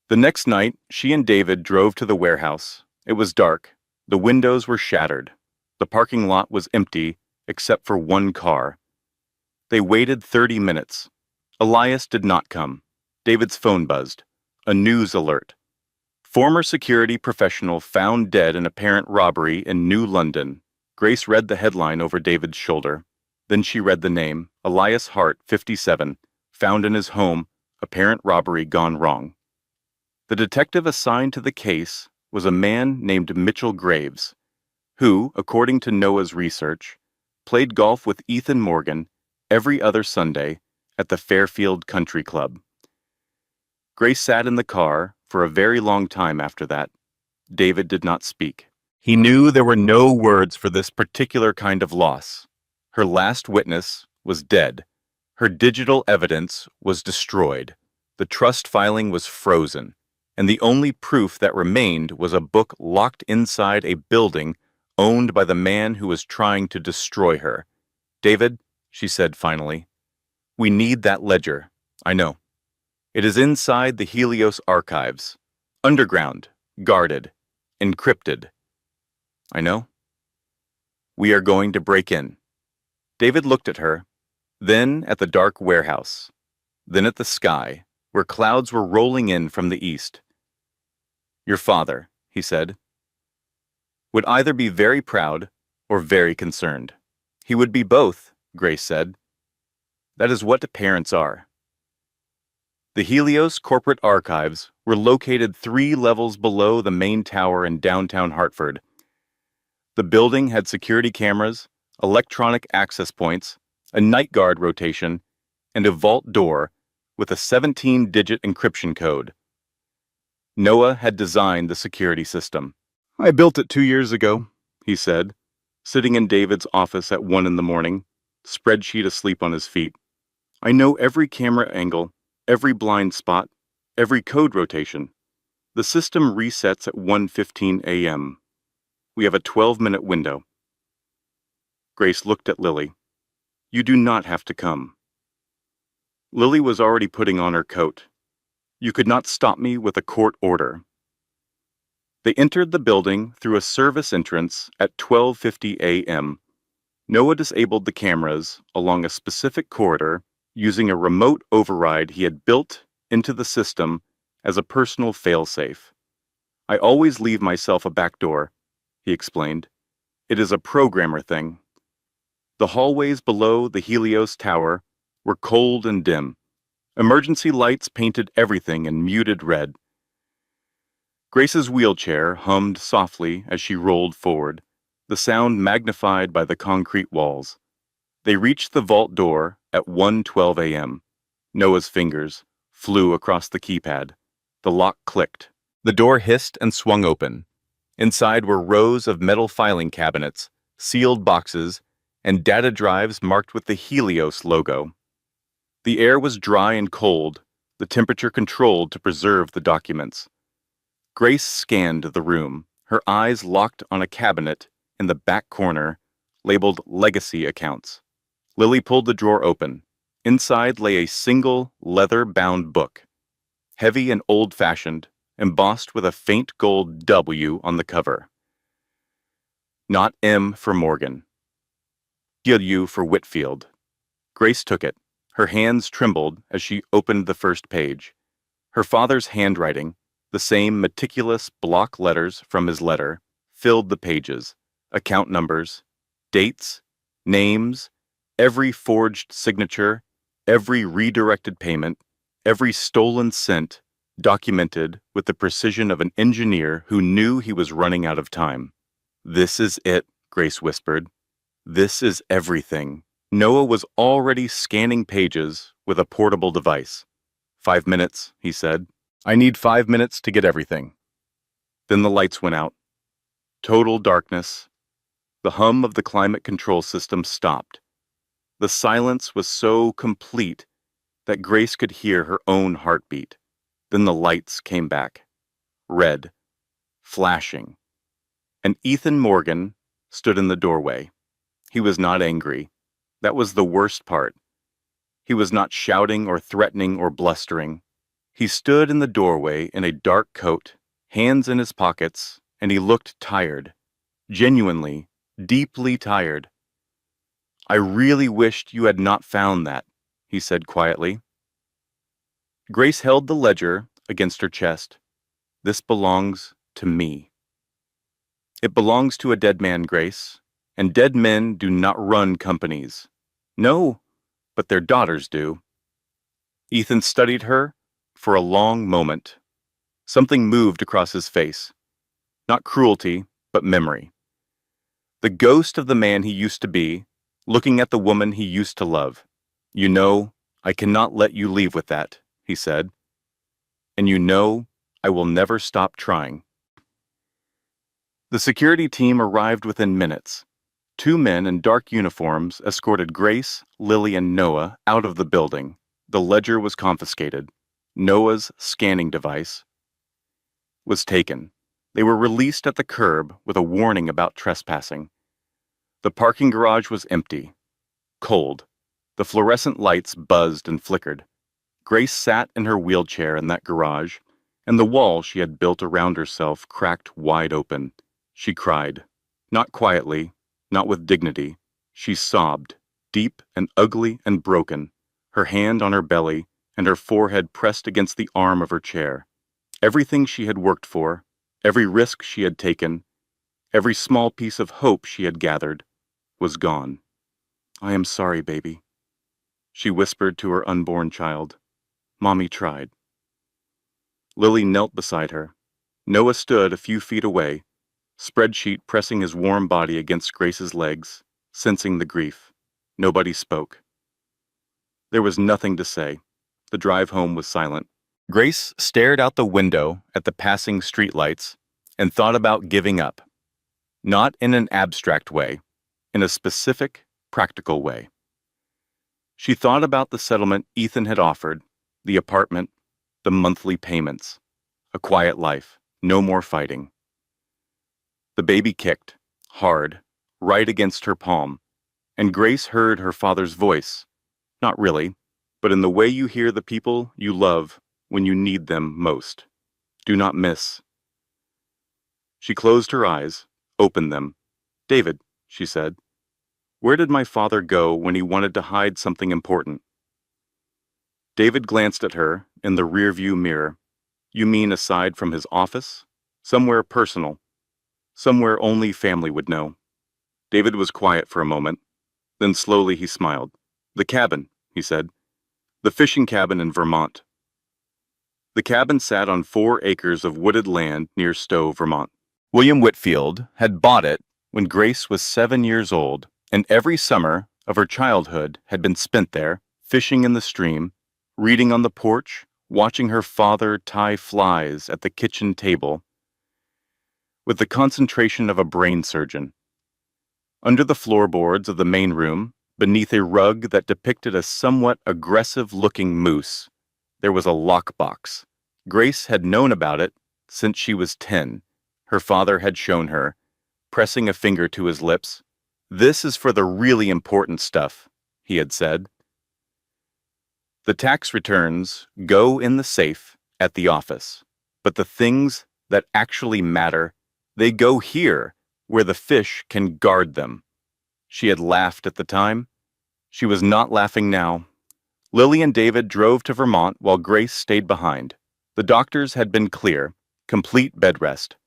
Speaker 3: The next night, she and David drove to the warehouse. It was dark. The windows were shattered. The parking lot was empty, except for one car. They waited 30 minutes. Elias did not come. David's phone buzzed. A news alert. Former security professional found dead in apparent robbery in New London. Grace read the headline over David's shoulder. Then she read the name, Elias Hart, 57, found in his home, apparent robbery gone wrong. The detective assigned to the case was a man named Mitchell Graves, who, according to Noah's research, played golf with Ethan Morgan every other Sunday at the Fairfield Country Club. Grace sat in the car for a very long time after that. David did not speak. He knew there were no words for this particular kind of loss. Her last witness was dead. Her digital evidence was destroyed. The trust filing was frozen, and the only proof that remained was a book locked inside a building owned by the man who was trying to destroy her. David, she said finally, we need that ledger. I know. It is inside the Helios archives. Underground, guarded, encrypted. I know. We are going to break in. David looked at her, then at the dark warehouse, then at the sky, where clouds were rolling in from the east. Your father, he said, would either be very proud or very concerned. He would be both, Grace said. That is what parents are. The Helios corporate archives were located 3 levels below the main tower in downtown Hartford. The building had security cameras, electronic access points, a night guard rotation, and a vault door with a 17-digit encryption code. Noah had designed the security system. I built it 2 years ago, he said, sitting in David's office at 1 a.m, spreadsheet asleep on his feet. I know every camera angle, every blind spot, every code rotation. The system resets at 1:15 a.m. We have a 12-minute window. Grace looked at Lily. You do not have to come. Lily was already putting on her coat. You could not stop me with a court order. They entered the building through a service entrance at 12:50 a.m. Noah disabled the cameras along a specific corridor using a remote override he had built into the system as a personal failsafe. I always leave myself a back door, he explained. It is a programmer thing. The hallways below the Helios Tower were cold and dim. Emergency lights painted everything in muted red. Grace's wheelchair hummed softly as she rolled forward, the sound magnified by the concrete walls. They reached the vault door at 1:12 a.m. Noah's fingers flew across the keypad. The lock clicked. The door hissed and swung open. Inside were rows of metal filing cabinets, sealed boxes, and data drives marked with the Helios logo. The air was dry and cold, the temperature controlled to preserve the documents. Grace scanned the room, her eyes locked on a cabinet in the back corner, labeled Legacy Accounts. Lily pulled the drawer open. Inside lay a single, leather-bound book, heavy and old-fashioned, embossed with a faint gold W on the cover. Not M for Morgan. W for Whitfield. Grace took it. Her hands trembled as she opened the first page. Her father's handwriting, the same meticulous block letters from his letter, filled the pages. Account numbers, dates, names, every forged signature, every redirected payment, every stolen cent, documented with the precision of an engineer who knew he was running out of time. This is it, Grace whispered. This is everything. Noah was already scanning pages with a portable device. 5 minutes, he said. I need 5 minutes to get everything. Then the lights went out. Total darkness. The hum of the climate control system stopped. The silence was so complete that Grace could hear her own heartbeat. Then the lights came back. Red. Flashing. And Ethan Morgan stood in the doorway. He was not angry. That was the worst part. He was not shouting or threatening or blustering. He stood in the doorway in a dark coat, hands in his pockets, and he looked tired. Genuinely, deeply tired. "I really wished you had not found that," he said quietly. Grace held the ledger against her chest. "This belongs to me." "It belongs to a dead man, Grace, and dead men do not run companies." "No, but their daughters do." Ethan studied her for a long moment. Something moved across his face. Not cruelty, but memory. The ghost of the man he used to be, looking at the woman he used to love. "You know, I cannot let you leave with that," he said. "And you know, I will never stop trying." The security team arrived within minutes. 2 men in dark uniforms escorted Grace, Lily, and Noah out of the building. The ledger was confiscated. Noah's scanning device was taken. They were released at the curb with a warning about trespassing. The parking garage was empty, cold. The fluorescent lights buzzed and flickered. Grace sat in her wheelchair in that garage, and the wall she had built around herself cracked wide open. She cried. Not quietly, not with dignity. She sobbed, deep and ugly and broken, her hand on her belly and her forehead pressed against the arm of her chair. Everything she had worked for, every risk she had taken, every small piece of hope she had gathered, was gone. "I am sorry, baby," she whispered to her unborn child. "Mommy tried." Lily knelt beside her. Noah stood a few feet away, spreadsheet pressing his warm body against Grace's legs, sensing the grief. Nobody spoke. There was nothing to say. The drive home was silent. Grace stared out the window at the passing streetlights and thought about giving up. Not in an abstract way, in a specific, practical way. She thought about the settlement Ethan had offered, the apartment, the monthly payments, a quiet life, no more fighting. The baby kicked, hard, right against her palm, and Grace heard her father's voice, not really, but in the way you hear the people you love when you need them most. Do not miss. She closed her eyes, opened them. "David," she said, "where did my father go when he wanted to hide something important?" David glanced at her in the rearview mirror. "You mean aside from his office? Somewhere personal. Somewhere only family would know." David was quiet for a moment. Then slowly he smiled. "The cabin," he said. "The fishing cabin in Vermont." The cabin sat on 4 acres of wooded land near Stowe, Vermont. William Whitfield had bought it when Grace was 7 years old, and every summer of her childhood had been spent there, fishing in the stream, reading on the porch, watching her father tie flies at the kitchen table, with the concentration of a brain surgeon. Under the floorboards of the main room, beneath a rug that depicted a somewhat aggressive-looking moose, there was a lockbox. Grace had known about it since she was 10. Her father had shown her, pressing a finger to his lips. "This is for the really important stuff," he had said. "The tax returns go in the safe at the office, but the things that actually matter, they go here, where the fish can guard them." She had laughed at the time. She was not laughing now. Lily and David drove to Vermont while Grace stayed behind. The doctors had been clear, complete bed rest.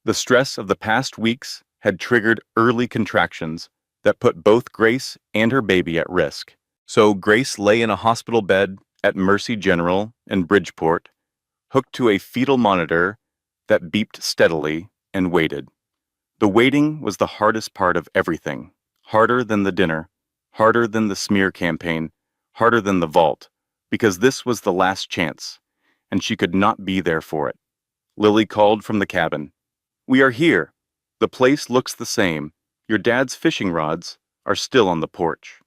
Speaker 3: The stress of the past weeks had triggered early contractions that put both Grace and her baby at risk. So Grace lay in a hospital bed at Mercy General in Bridgeport, hooked to a fetal monitor that beeped steadily, and waited. The waiting was the hardest part of everything. Harder than the dinner, harder than the smear campaign, harder than the vault, because this was the last chance, and she could not be there for it. Lily called from the cabin. "We are here. The place looks the same. Your dad's fishing rods are still on the porch."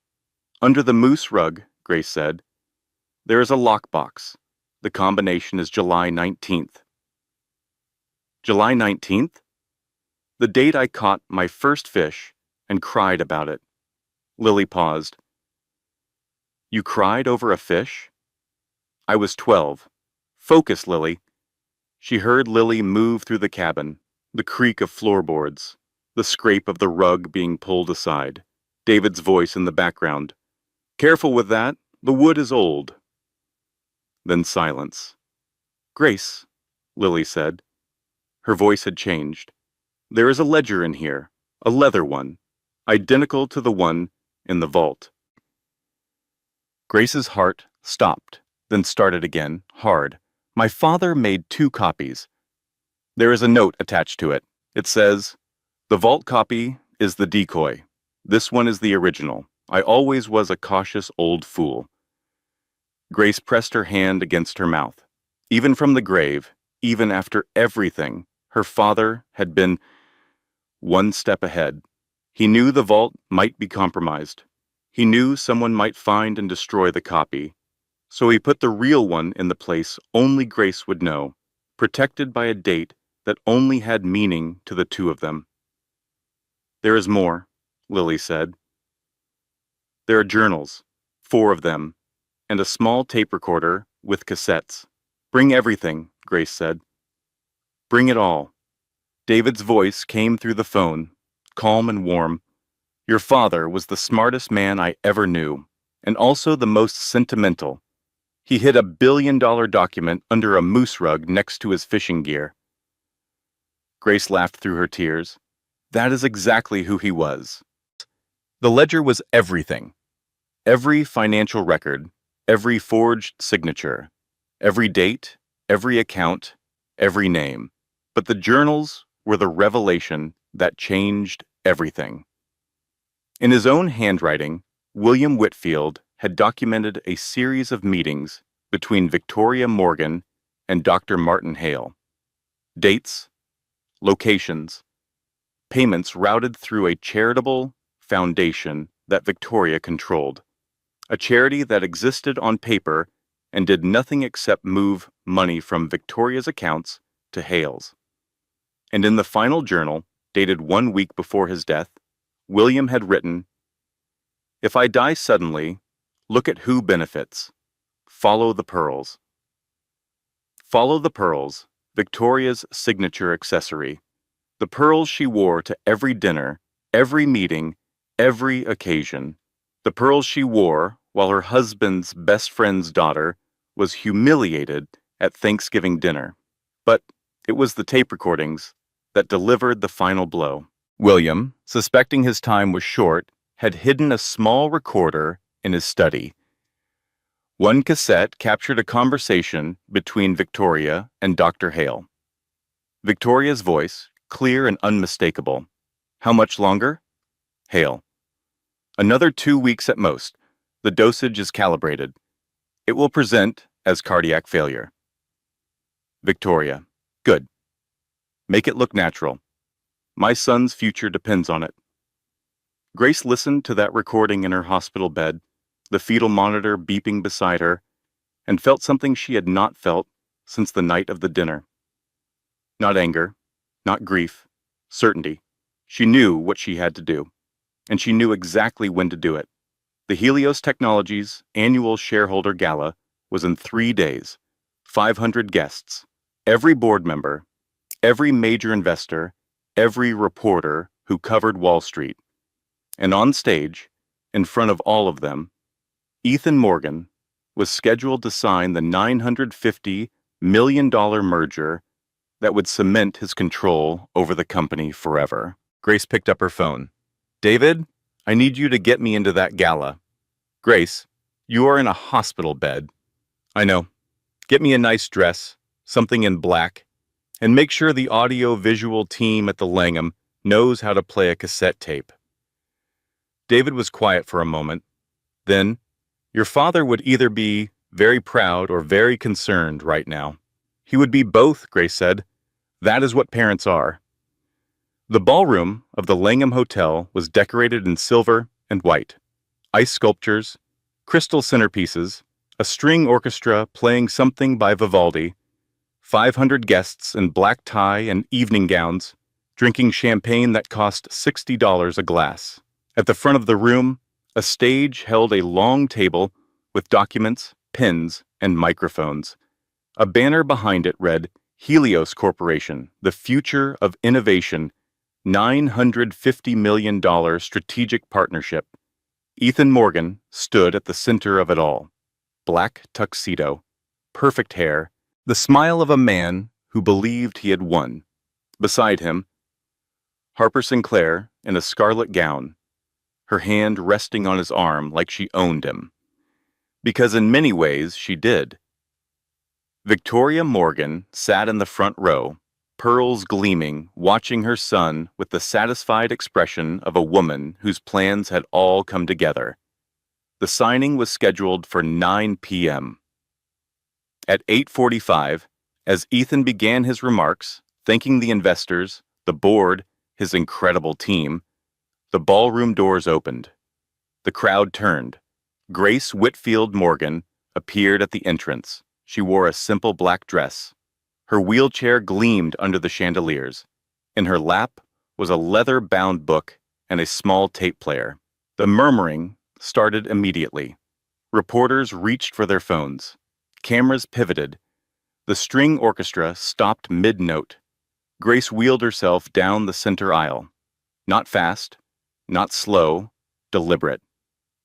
Speaker 3: "Under the moose rug," Grace said. "There is a lockbox. The combination is July 19th. July 19th? The date I caught my first fish and cried about it." Lily paused. "You cried over a fish?" "I was 12. Focus, Lily. She heard Lily move through the cabin, the creak of floorboards, the scrape of the rug being pulled aside, David's voice in the background. Careful with that, the wood is old. Then silence. Grace, Lily said. Her voice had changed. There is a ledger in here, a leather one, identical to the one in the vault. Grace's heart stopped, then started again, hard. My father made 2 copies. There is a note attached to it. It says, "The vault copy is the decoy. This one is the original. I always was a cautious old fool." Grace pressed her hand against her mouth. Even from the grave, even after everything, her father had been one step ahead. He knew the vault might be compromised. He knew someone might find and destroy the copy. So he put the real one in the place only Grace would know, protected by a date that only had meaning to the 2 of them. There is more, Lily said. There are journals, 4 of them, and a small tape recorder with cassettes. Bring everything, Grace said. Bring it all. David's voice came through the phone, calm and warm. Your father was the smartest man I ever knew, and also the most sentimental. He hid a $1 billion document under a moose rug next to his fishing gear. Grace laughed through her tears. That is exactly who he was. The ledger was everything. Every financial record, every forged signature, every date, every account, every name. But the journals were the revelation that changed everything. In his own handwriting, William Whitfield had documented a series of meetings between Victoria Morgan and Dr. Martin Hale. Dates, locations, payments routed through a charitable foundation that Victoria controlled, a charity that existed on paper and did nothing except move money from Victoria's accounts to Hale's. And in the final journal, dated 1 week before his death, William had written, "If I die suddenly, look at who benefits. Follow the pearls." Follow the pearls, Victoria's signature accessory. The pearls she wore to every dinner, every meeting, every occasion. The pearls she wore while her husband's best friend's daughter was humiliated at Thanksgiving dinner. But it was the tape recordings that delivered the final blow. William, suspecting his time was short, had hidden a small recorder in his study. One cassette captured a conversation between Victoria and Dr. Hale. Victoria's voice, clear and unmistakable. How much longer? Hale. Another 2 weeks at most. The dosage is calibrated. It will present as cardiac failure. Victoria. Good. Make it look natural. My son's future depends on it. Grace listened to that recording in her hospital bed, the fetal monitor beeping beside her, and felt something she had not felt since the night of the dinner. Not anger, not grief, certainty. She knew what she had to do, and she knew exactly when to do it. The Helios Technologies annual shareholder gala was in 3 days, 500 guests, every board member, every major investor, every reporter who covered Wall Street. And on stage, in front of all of them, Ethan Morgan was scheduled to sign the $950 million merger that would cement his control over the company forever. Grace picked up her phone. David, I need you to get me into that gala. Grace, you are in a hospital bed. I know. Get me a nice dress, something in black, and make sure the audio-visual team at the Langham knows how to play a cassette tape. David was quiet for a moment. Then, your father would either be very proud or very concerned right now. He would be both, Grace said. That is what parents are. The ballroom of the Langham Hotel was decorated in silver and white. Ice sculptures, crystal centerpieces, a string orchestra playing something by Vivaldi, 500 guests in black tie and evening gowns, drinking champagne that cost $60 a glass. At the front of the room, a stage held a long table with documents, pens, and microphones. A banner behind it read, Helios Corporation, the future of innovation, $950 million strategic partnership. Ethan Morgan stood at the center of it all. Black tuxedo, perfect hair, the smile of a man who believed he had won. Beside him, Harper Sinclair in a scarlet gown, her hand resting on his arm like she owned him. Because in many ways she did. Victoria Morgan sat in the front row, pearls gleaming, watching her son with the satisfied expression of a woman whose plans had all come together. The signing was scheduled for 9 p.m. At 8:45, as Ethan began his remarks, thanking the investors, the board, his incredible team, the ballroom doors opened. The crowd turned. Grace Whitfield Morgan appeared at the entrance. She wore a simple black dress. Her wheelchair gleamed under the chandeliers. In her lap was a leather-bound book and a small tape player. The murmuring started immediately. Reporters reached for their phones. Cameras pivoted. The string orchestra stopped mid-note. Grace wheeled herself down the center aisle. Not fast, not slow, deliberate.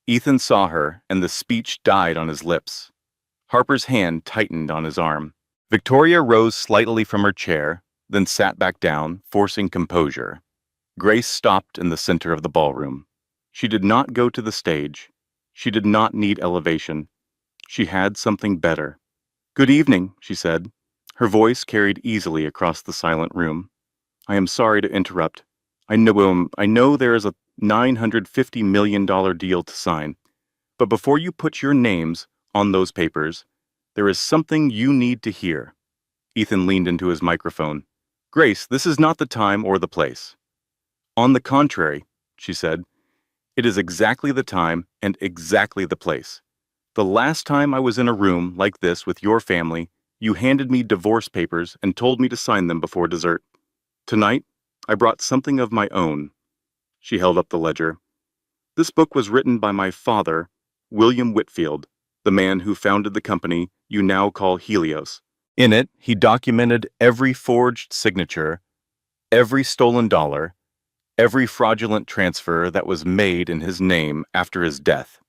Speaker 3: Ethan saw her, and the speech died on his lips. Harper's hand tightened on his arm. Victoria rose slightly from her chair, then sat back down, forcing composure. Grace stopped in the center of the ballroom. She did not go to the stage. She did not need elevation. She had something better. "Good evening," she said. Her voice carried easily across the silent room. "I am sorry to interrupt. I know there is a $950 million deal to sign. But before you put your names on those papers, there is something you need to hear." Ethan leaned into his microphone. "Grace, this is not the time or the place." "On the contrary," she said, "it is exactly the time and exactly the place. The last time I was in a room like this with your family, you handed me divorce papers and told me to sign them before dessert. Tonight, I brought something of my own." She held up the ledger. "This book was written by my father, William Whitfield, the man who founded the company you now call Helios. In it, he documented every forged signature, every stolen dollar, every fraudulent transfer that was made in his name after his death.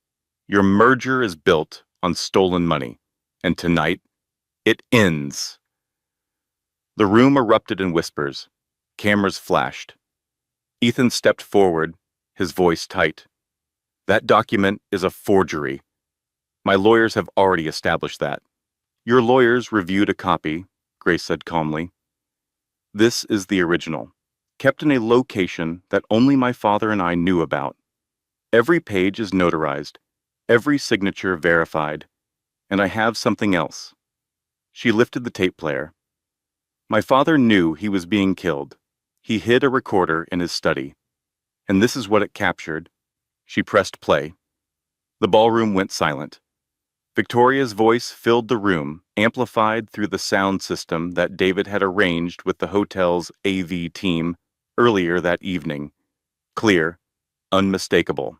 Speaker 3: Your merger is built on stolen money, and tonight, it ends." The room erupted in whispers. Cameras flashed. Ethan stepped forward, his voice tight. "That document is a forgery. My lawyers have already established that." "Your lawyers reviewed a copy," Grace said calmly. "This is the original, kept in a location that only my father and I knew about. Every page is notarized, every signature verified, and I have something else." She lifted the tape player. "My father knew he was being killed. He hid a recorder in his study, and this is what it captured." She pressed play. The ballroom went silent. Victoria's voice filled the room, amplified through the sound system that David had arranged with the hotel's AV team earlier that evening. Clear, unmistakable.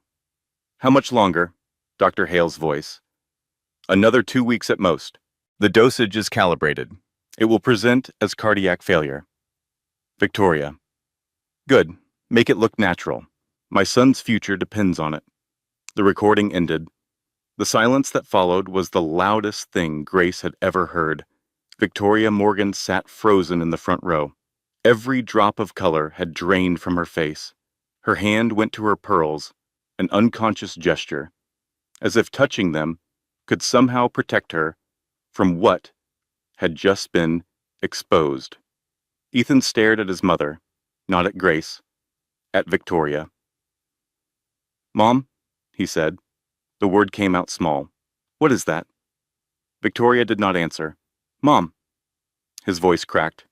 Speaker 3: "How much longer?" Dr. Hale's voice. "Another 2 weeks at most. The dosage is calibrated. It will present as cardiac failure." Victoria. "Good. Make it look natural. My son's future depends on it." The recording ended. The silence that followed was the loudest thing Grace had ever heard. Victoria Morgan sat frozen in the front row. Every drop of color had drained from her face. Her hand went to her pearls, an unconscious gesture, as if touching them could somehow protect her from what had just been exposed. Ethan stared at his mother, not at Grace, at Victoria. "Mom," he said. The word came out small. "What is that?" Victoria did not answer. "Mom." His voice cracked.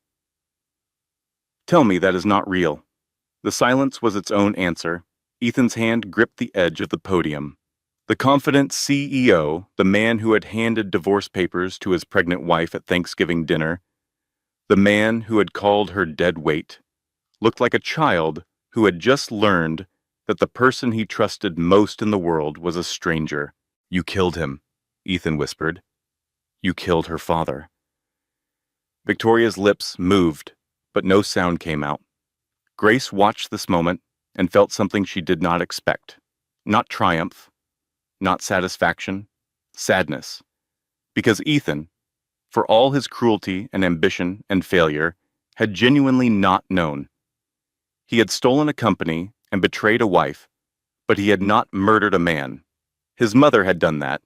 Speaker 3: "Tell me that is not real." The silence was its own answer. Ethan's hand gripped the edge of the podium. The confident CEO, the man who had handed divorce papers to his pregnant wife at Thanksgiving dinner, the man who had called her dead weight, looked like a child who had just learned that the person he trusted most in the world was a stranger. "You killed him," Ethan whispered. "You killed her father." Victoria's lips moved, but no sound came out. Grace watched this moment and felt something she did not expect. Not triumph, not satisfaction, sadness. Because Ethan, for all his cruelty and ambition and failure, had genuinely not known. He had stolen a company and betrayed a wife, but he had not murdered a man. His mother had done that.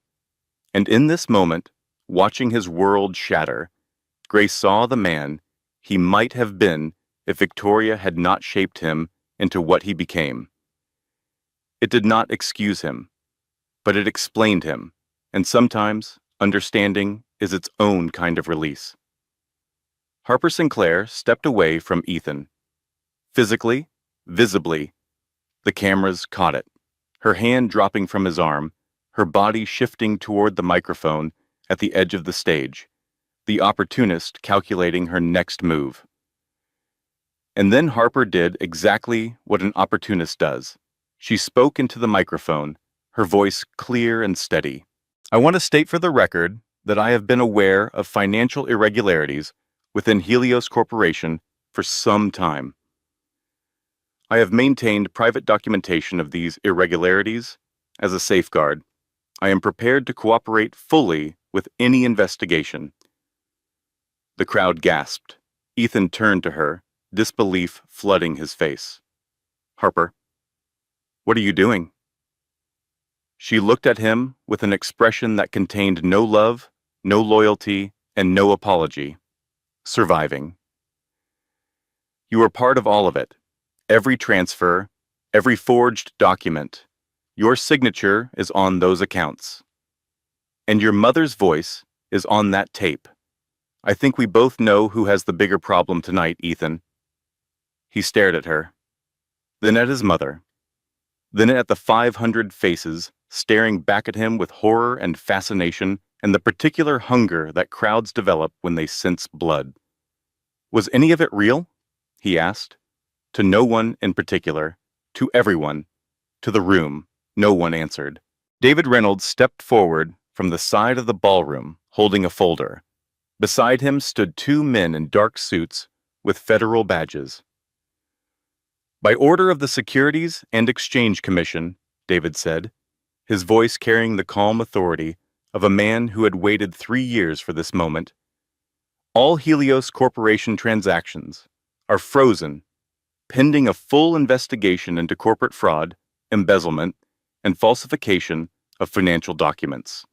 Speaker 3: And in this moment, watching his world shatter, Grace saw the man he might have been if Victoria had not shaped him into what he became. It did not excuse him, but it explained him, and sometimes understanding is its own kind of release. Harper Sinclair stepped away from Ethan. Physically, visibly, the cameras caught it, her hand dropping from his arm, her body shifting toward the microphone at the edge of the stage, the opportunist calculating her next move. And then Harper did exactly what an opportunist does. She spoke into the microphone, her voice clear and steady. I want to state for the record that I have been aware of financial irregularities within Helios Corporation for some time. I have maintained private documentation of these irregularities as a safeguard. I am prepared to cooperate fully with any investigation. The crowd gasped. Ethan turned to her, disbelief flooding his face. Harper, what are you doing? She looked at him with an expression that contained no love, no loyalty, and no apology. Surviving. You are part of all of it. Every transfer, every forged document. Your signature is on those accounts. And your mother's voice is on that tape. I think we both know who has the bigger problem tonight, Ethan. He stared at her, then at his mother, then at the 500 faces staring back at him with horror and fascination and the particular hunger that crowds develop when they sense blood. Was any of it real? He asked. To no one in particular, to everyone, to the room. No one answered. David Reynolds stepped forward from the side of the ballroom, holding a folder. Beside him stood two men in dark suits with federal badges. By order of the Securities and Exchange Commission, David said, his voice carrying the calm authority of a man who had waited 3 years for this moment, all Helios Corporation transactions are frozen, pending a full investigation into corporate fraud, embezzlement, and falsification of financial documents.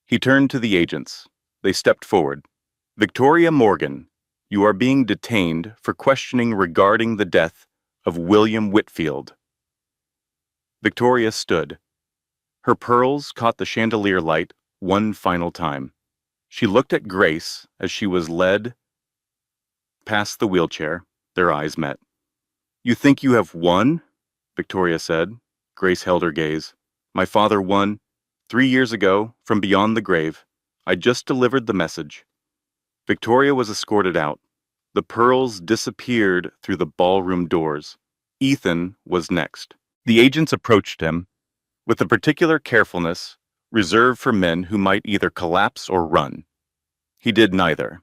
Speaker 3: He turned to the agents. They stepped forward. Victoria Morgan, you are being detained for questioning regarding the death of William Whitfield. Victoria stood. Her pearls caught the chandelier light one final time. She looked at Grace as she was led past the wheelchair. Their eyes met. You think you have won? Victoria said. Grace held her gaze. My father won 3 years ago from beyond the grave. I just delivered the message. Victoria was escorted out. The pearls disappeared through the ballroom doors. Ethan was next. The agents approached him with a particular carefulness reserved for men who might either collapse or run. He did neither.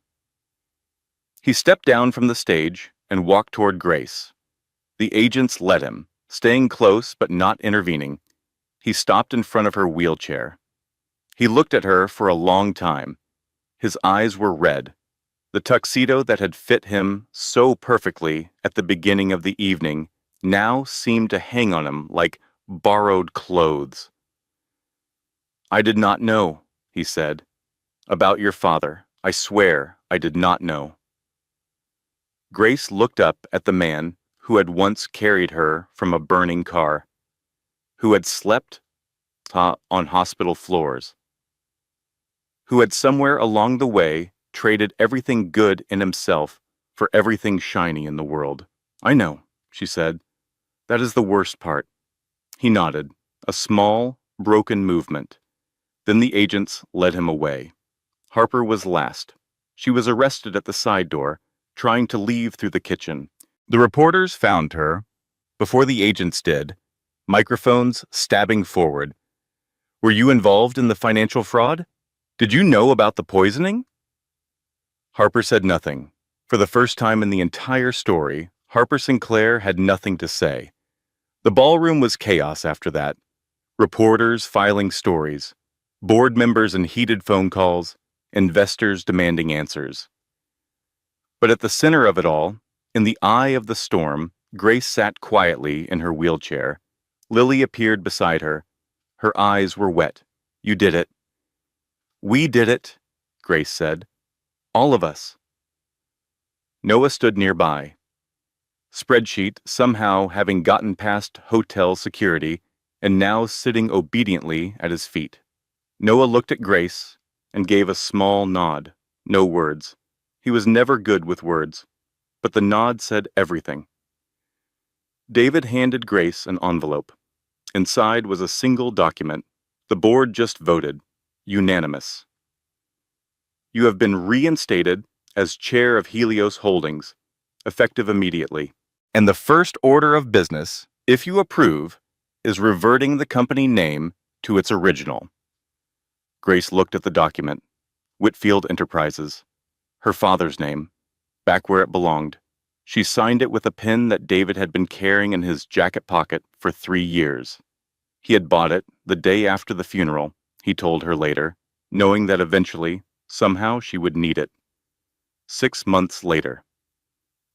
Speaker 3: He stepped down from the stage and walked toward Grace. The agents led him, staying close but not intervening. He stopped in front of her wheelchair. He looked at her for a long time. His eyes were red. The tuxedo that had fit him so perfectly at the beginning of the evening now seemed to hang on him like borrowed clothes. I did not know, he said. About your father, I swear I did not know. Grace looked up at the man who had once carried her from a burning car, who had slept on hospital floors, who had somewhere along the way traded everything good in himself for everything shiny in the world. I know, she said. That is the worst part. He nodded, a small, broken movement. Then the agents led him away. Harper was last. She was arrested at the side door, trying to leave through the kitchen. The reporters found her, before the agents did, microphones stabbing forward. Were you involved in the financial fraud? Did you know about the poisoning? Harper said nothing. For the first time in the entire story, Harper Sinclair had nothing to say. The ballroom was chaos after that. Reporters filing stories, board members in heated phone calls, investors demanding answers. But at the center of it all, in the eye of the storm, Grace sat quietly in her wheelchair. Lily appeared beside her. Her eyes were wet. "You did it." "We did it," Grace said. "All of us." Noah stood nearby. Spreadsheet somehow having gotten past hotel security and now sitting obediently at his feet. Noah looked at Grace and gave a small nod. No words. He was never good with words, but the nod said everything. David handed Grace an envelope. Inside was a single document. The board just voted. Unanimous. "You have been reinstated as chair of Helios Holdings, effective immediately. And the first order of business, if you approve, is reverting the company name to its original." Grace looked at the document. Whitfield Enterprises. Her father's name, back where it belonged. She signed it with a pen that David had been carrying in his jacket pocket for 3 years. He had bought it the day after the funeral, he told her later, knowing that eventually, somehow, she would need it. 6 months later.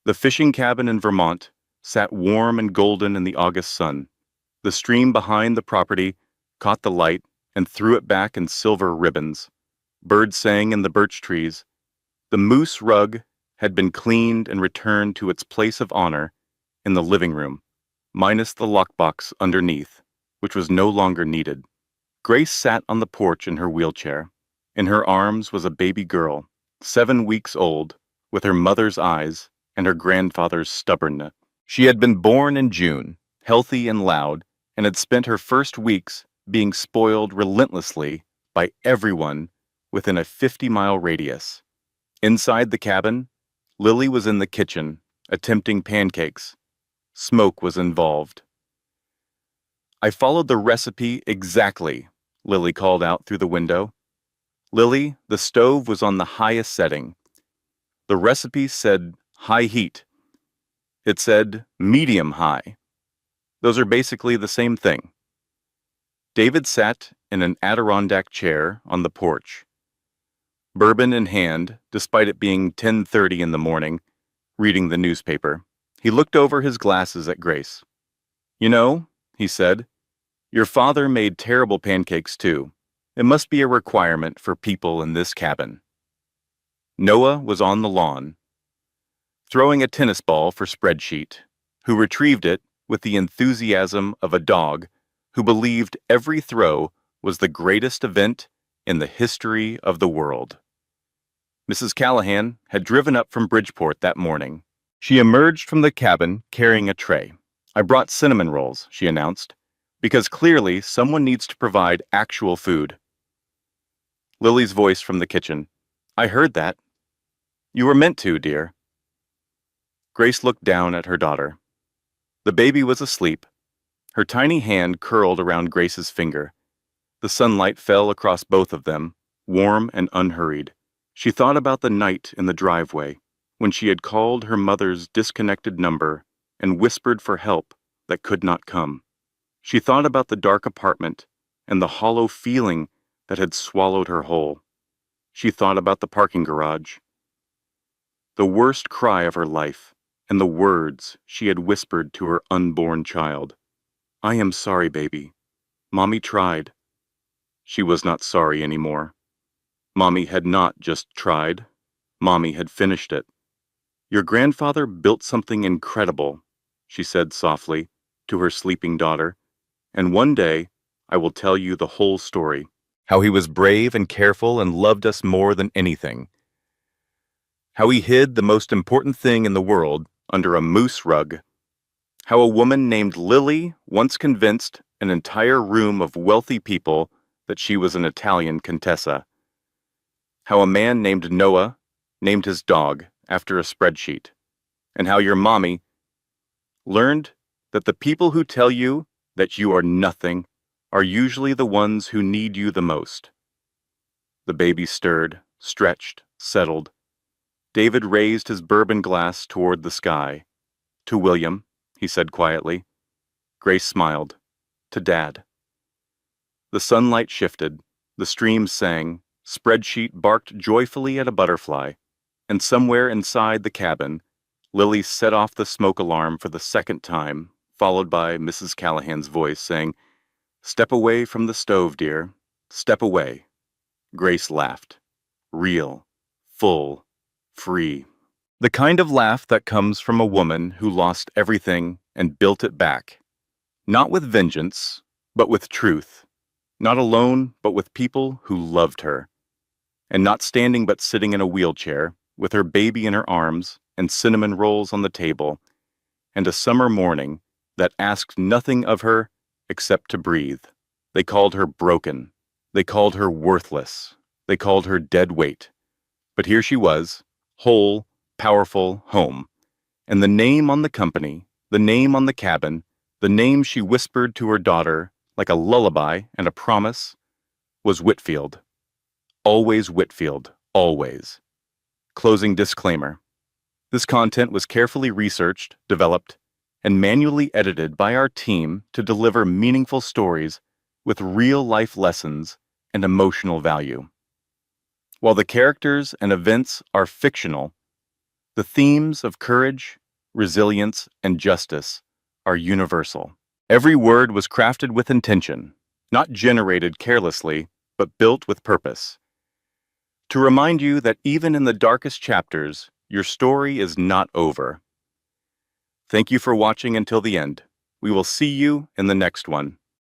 Speaker 3: The fishing cabin in Vermont sat warm and golden in the August sun. The stream behind the property caught the light and threw it back in silver ribbons. Birds sang in the birch trees. The moose rug had been cleaned and returned to its place of honor in the living room, minus the lockbox underneath, which was no longer needed. Grace sat on the porch in her wheelchair. In her arms was a baby girl, 7 weeks old, with her mother's eyes and her grandfather's stubbornness. She had been born in June, healthy and loud, and had spent her first weeks being spoiled relentlessly by everyone within a 50-mile radius. Inside the cabin, Lily was in the kitchen, attempting pancakes. Smoke was involved. "I followed the recipe exactly," Lily called out through the window. "Lily, the stove was on the highest setting. The recipe said high heat. It said medium high. Those are basically the same thing." David sat in an Adirondack chair on the porch, bourbon in hand, despite it being 10:30 in the morning, reading the newspaper. He looked over his glasses at Grace. "You know," he said, "your father made terrible pancakes too. It must be a requirement for people in this cabin." Noah was on the lawn, throwing a tennis ball for Spreadsheet, who retrieved it with the enthusiasm of a dog who believed every throw was the greatest event in the history of the world. Mrs. Callahan had driven up from Bridgeport that morning. She emerged from the cabin carrying a tray. "I brought cinnamon rolls," she announced, "because clearly someone needs to provide actual food." Lily's voice from the kitchen. "I heard that." "You were meant to, dear." Grace looked down at her daughter. The baby was asleep. Her tiny hand curled around Grace's finger. The sunlight fell across both of them, warm and unhurried. She thought about the night in the driveway, when she had called her mother's disconnected number and whispered for help that could not come. She thought about the dark apartment and the hollow feeling that had swallowed her whole. She thought about the parking garage. The worst cry of her life, and the words she had whispered to her unborn child. "I am sorry, baby. Mommy tried." She was not sorry anymore. Mommy had not just tried. Mommy had finished it. "Your grandfather built something incredible," she said softly to her sleeping daughter, "and one day I will tell you the whole story. How he was brave and careful and loved us more than anything. How he hid the most important thing in the world under a moose rug. How a woman named Lily once convinced an entire room of wealthy people that she was an Italian Contessa. How a man named Noah named his dog after a spreadsheet. And how your mommy learned that the people who tell you that you are nothing are usually the ones who need you the most." The baby stirred, stretched, settled. David raised his bourbon glass toward the sky. "To William," he said quietly. Grace smiled. "To Dad." The sunlight shifted, the stream sang, Spreadsheet barked joyfully at a butterfly, and somewhere inside the cabin, Lily set off the smoke alarm for the second time, followed by Mrs. Callahan's voice saying, "Step away from the stove, dear. Step away." Grace laughed. Real, full, free. The kind of laugh that comes from a woman who lost everything and built it back. Not with vengeance, but with truth. Not alone, but with people who loved her. And not standing but sitting in a wheelchair, with her baby in her arms and cinnamon rolls on the table, and a summer morning that asked nothing of her except to breathe. They called her broken. They called her worthless. They called her dead weight. But here she was, whole, powerful, home. And the name on the company, the name on the cabin, the name she whispered to her daughter like a lullaby and a promise, was Whitfield. Always Whitfield, always. Closing disclaimer. This content was carefully researched, developed, and manually edited by our team to deliver meaningful stories with real-life lessons and emotional value. While the characters and events are fictional, the themes of courage, resilience, and justice are universal. Every word was crafted with intention, not generated carelessly, but built with purpose. To remind you that even in the darkest chapters, your story is not over. Thank you for watching until the end. We will see you in the next one.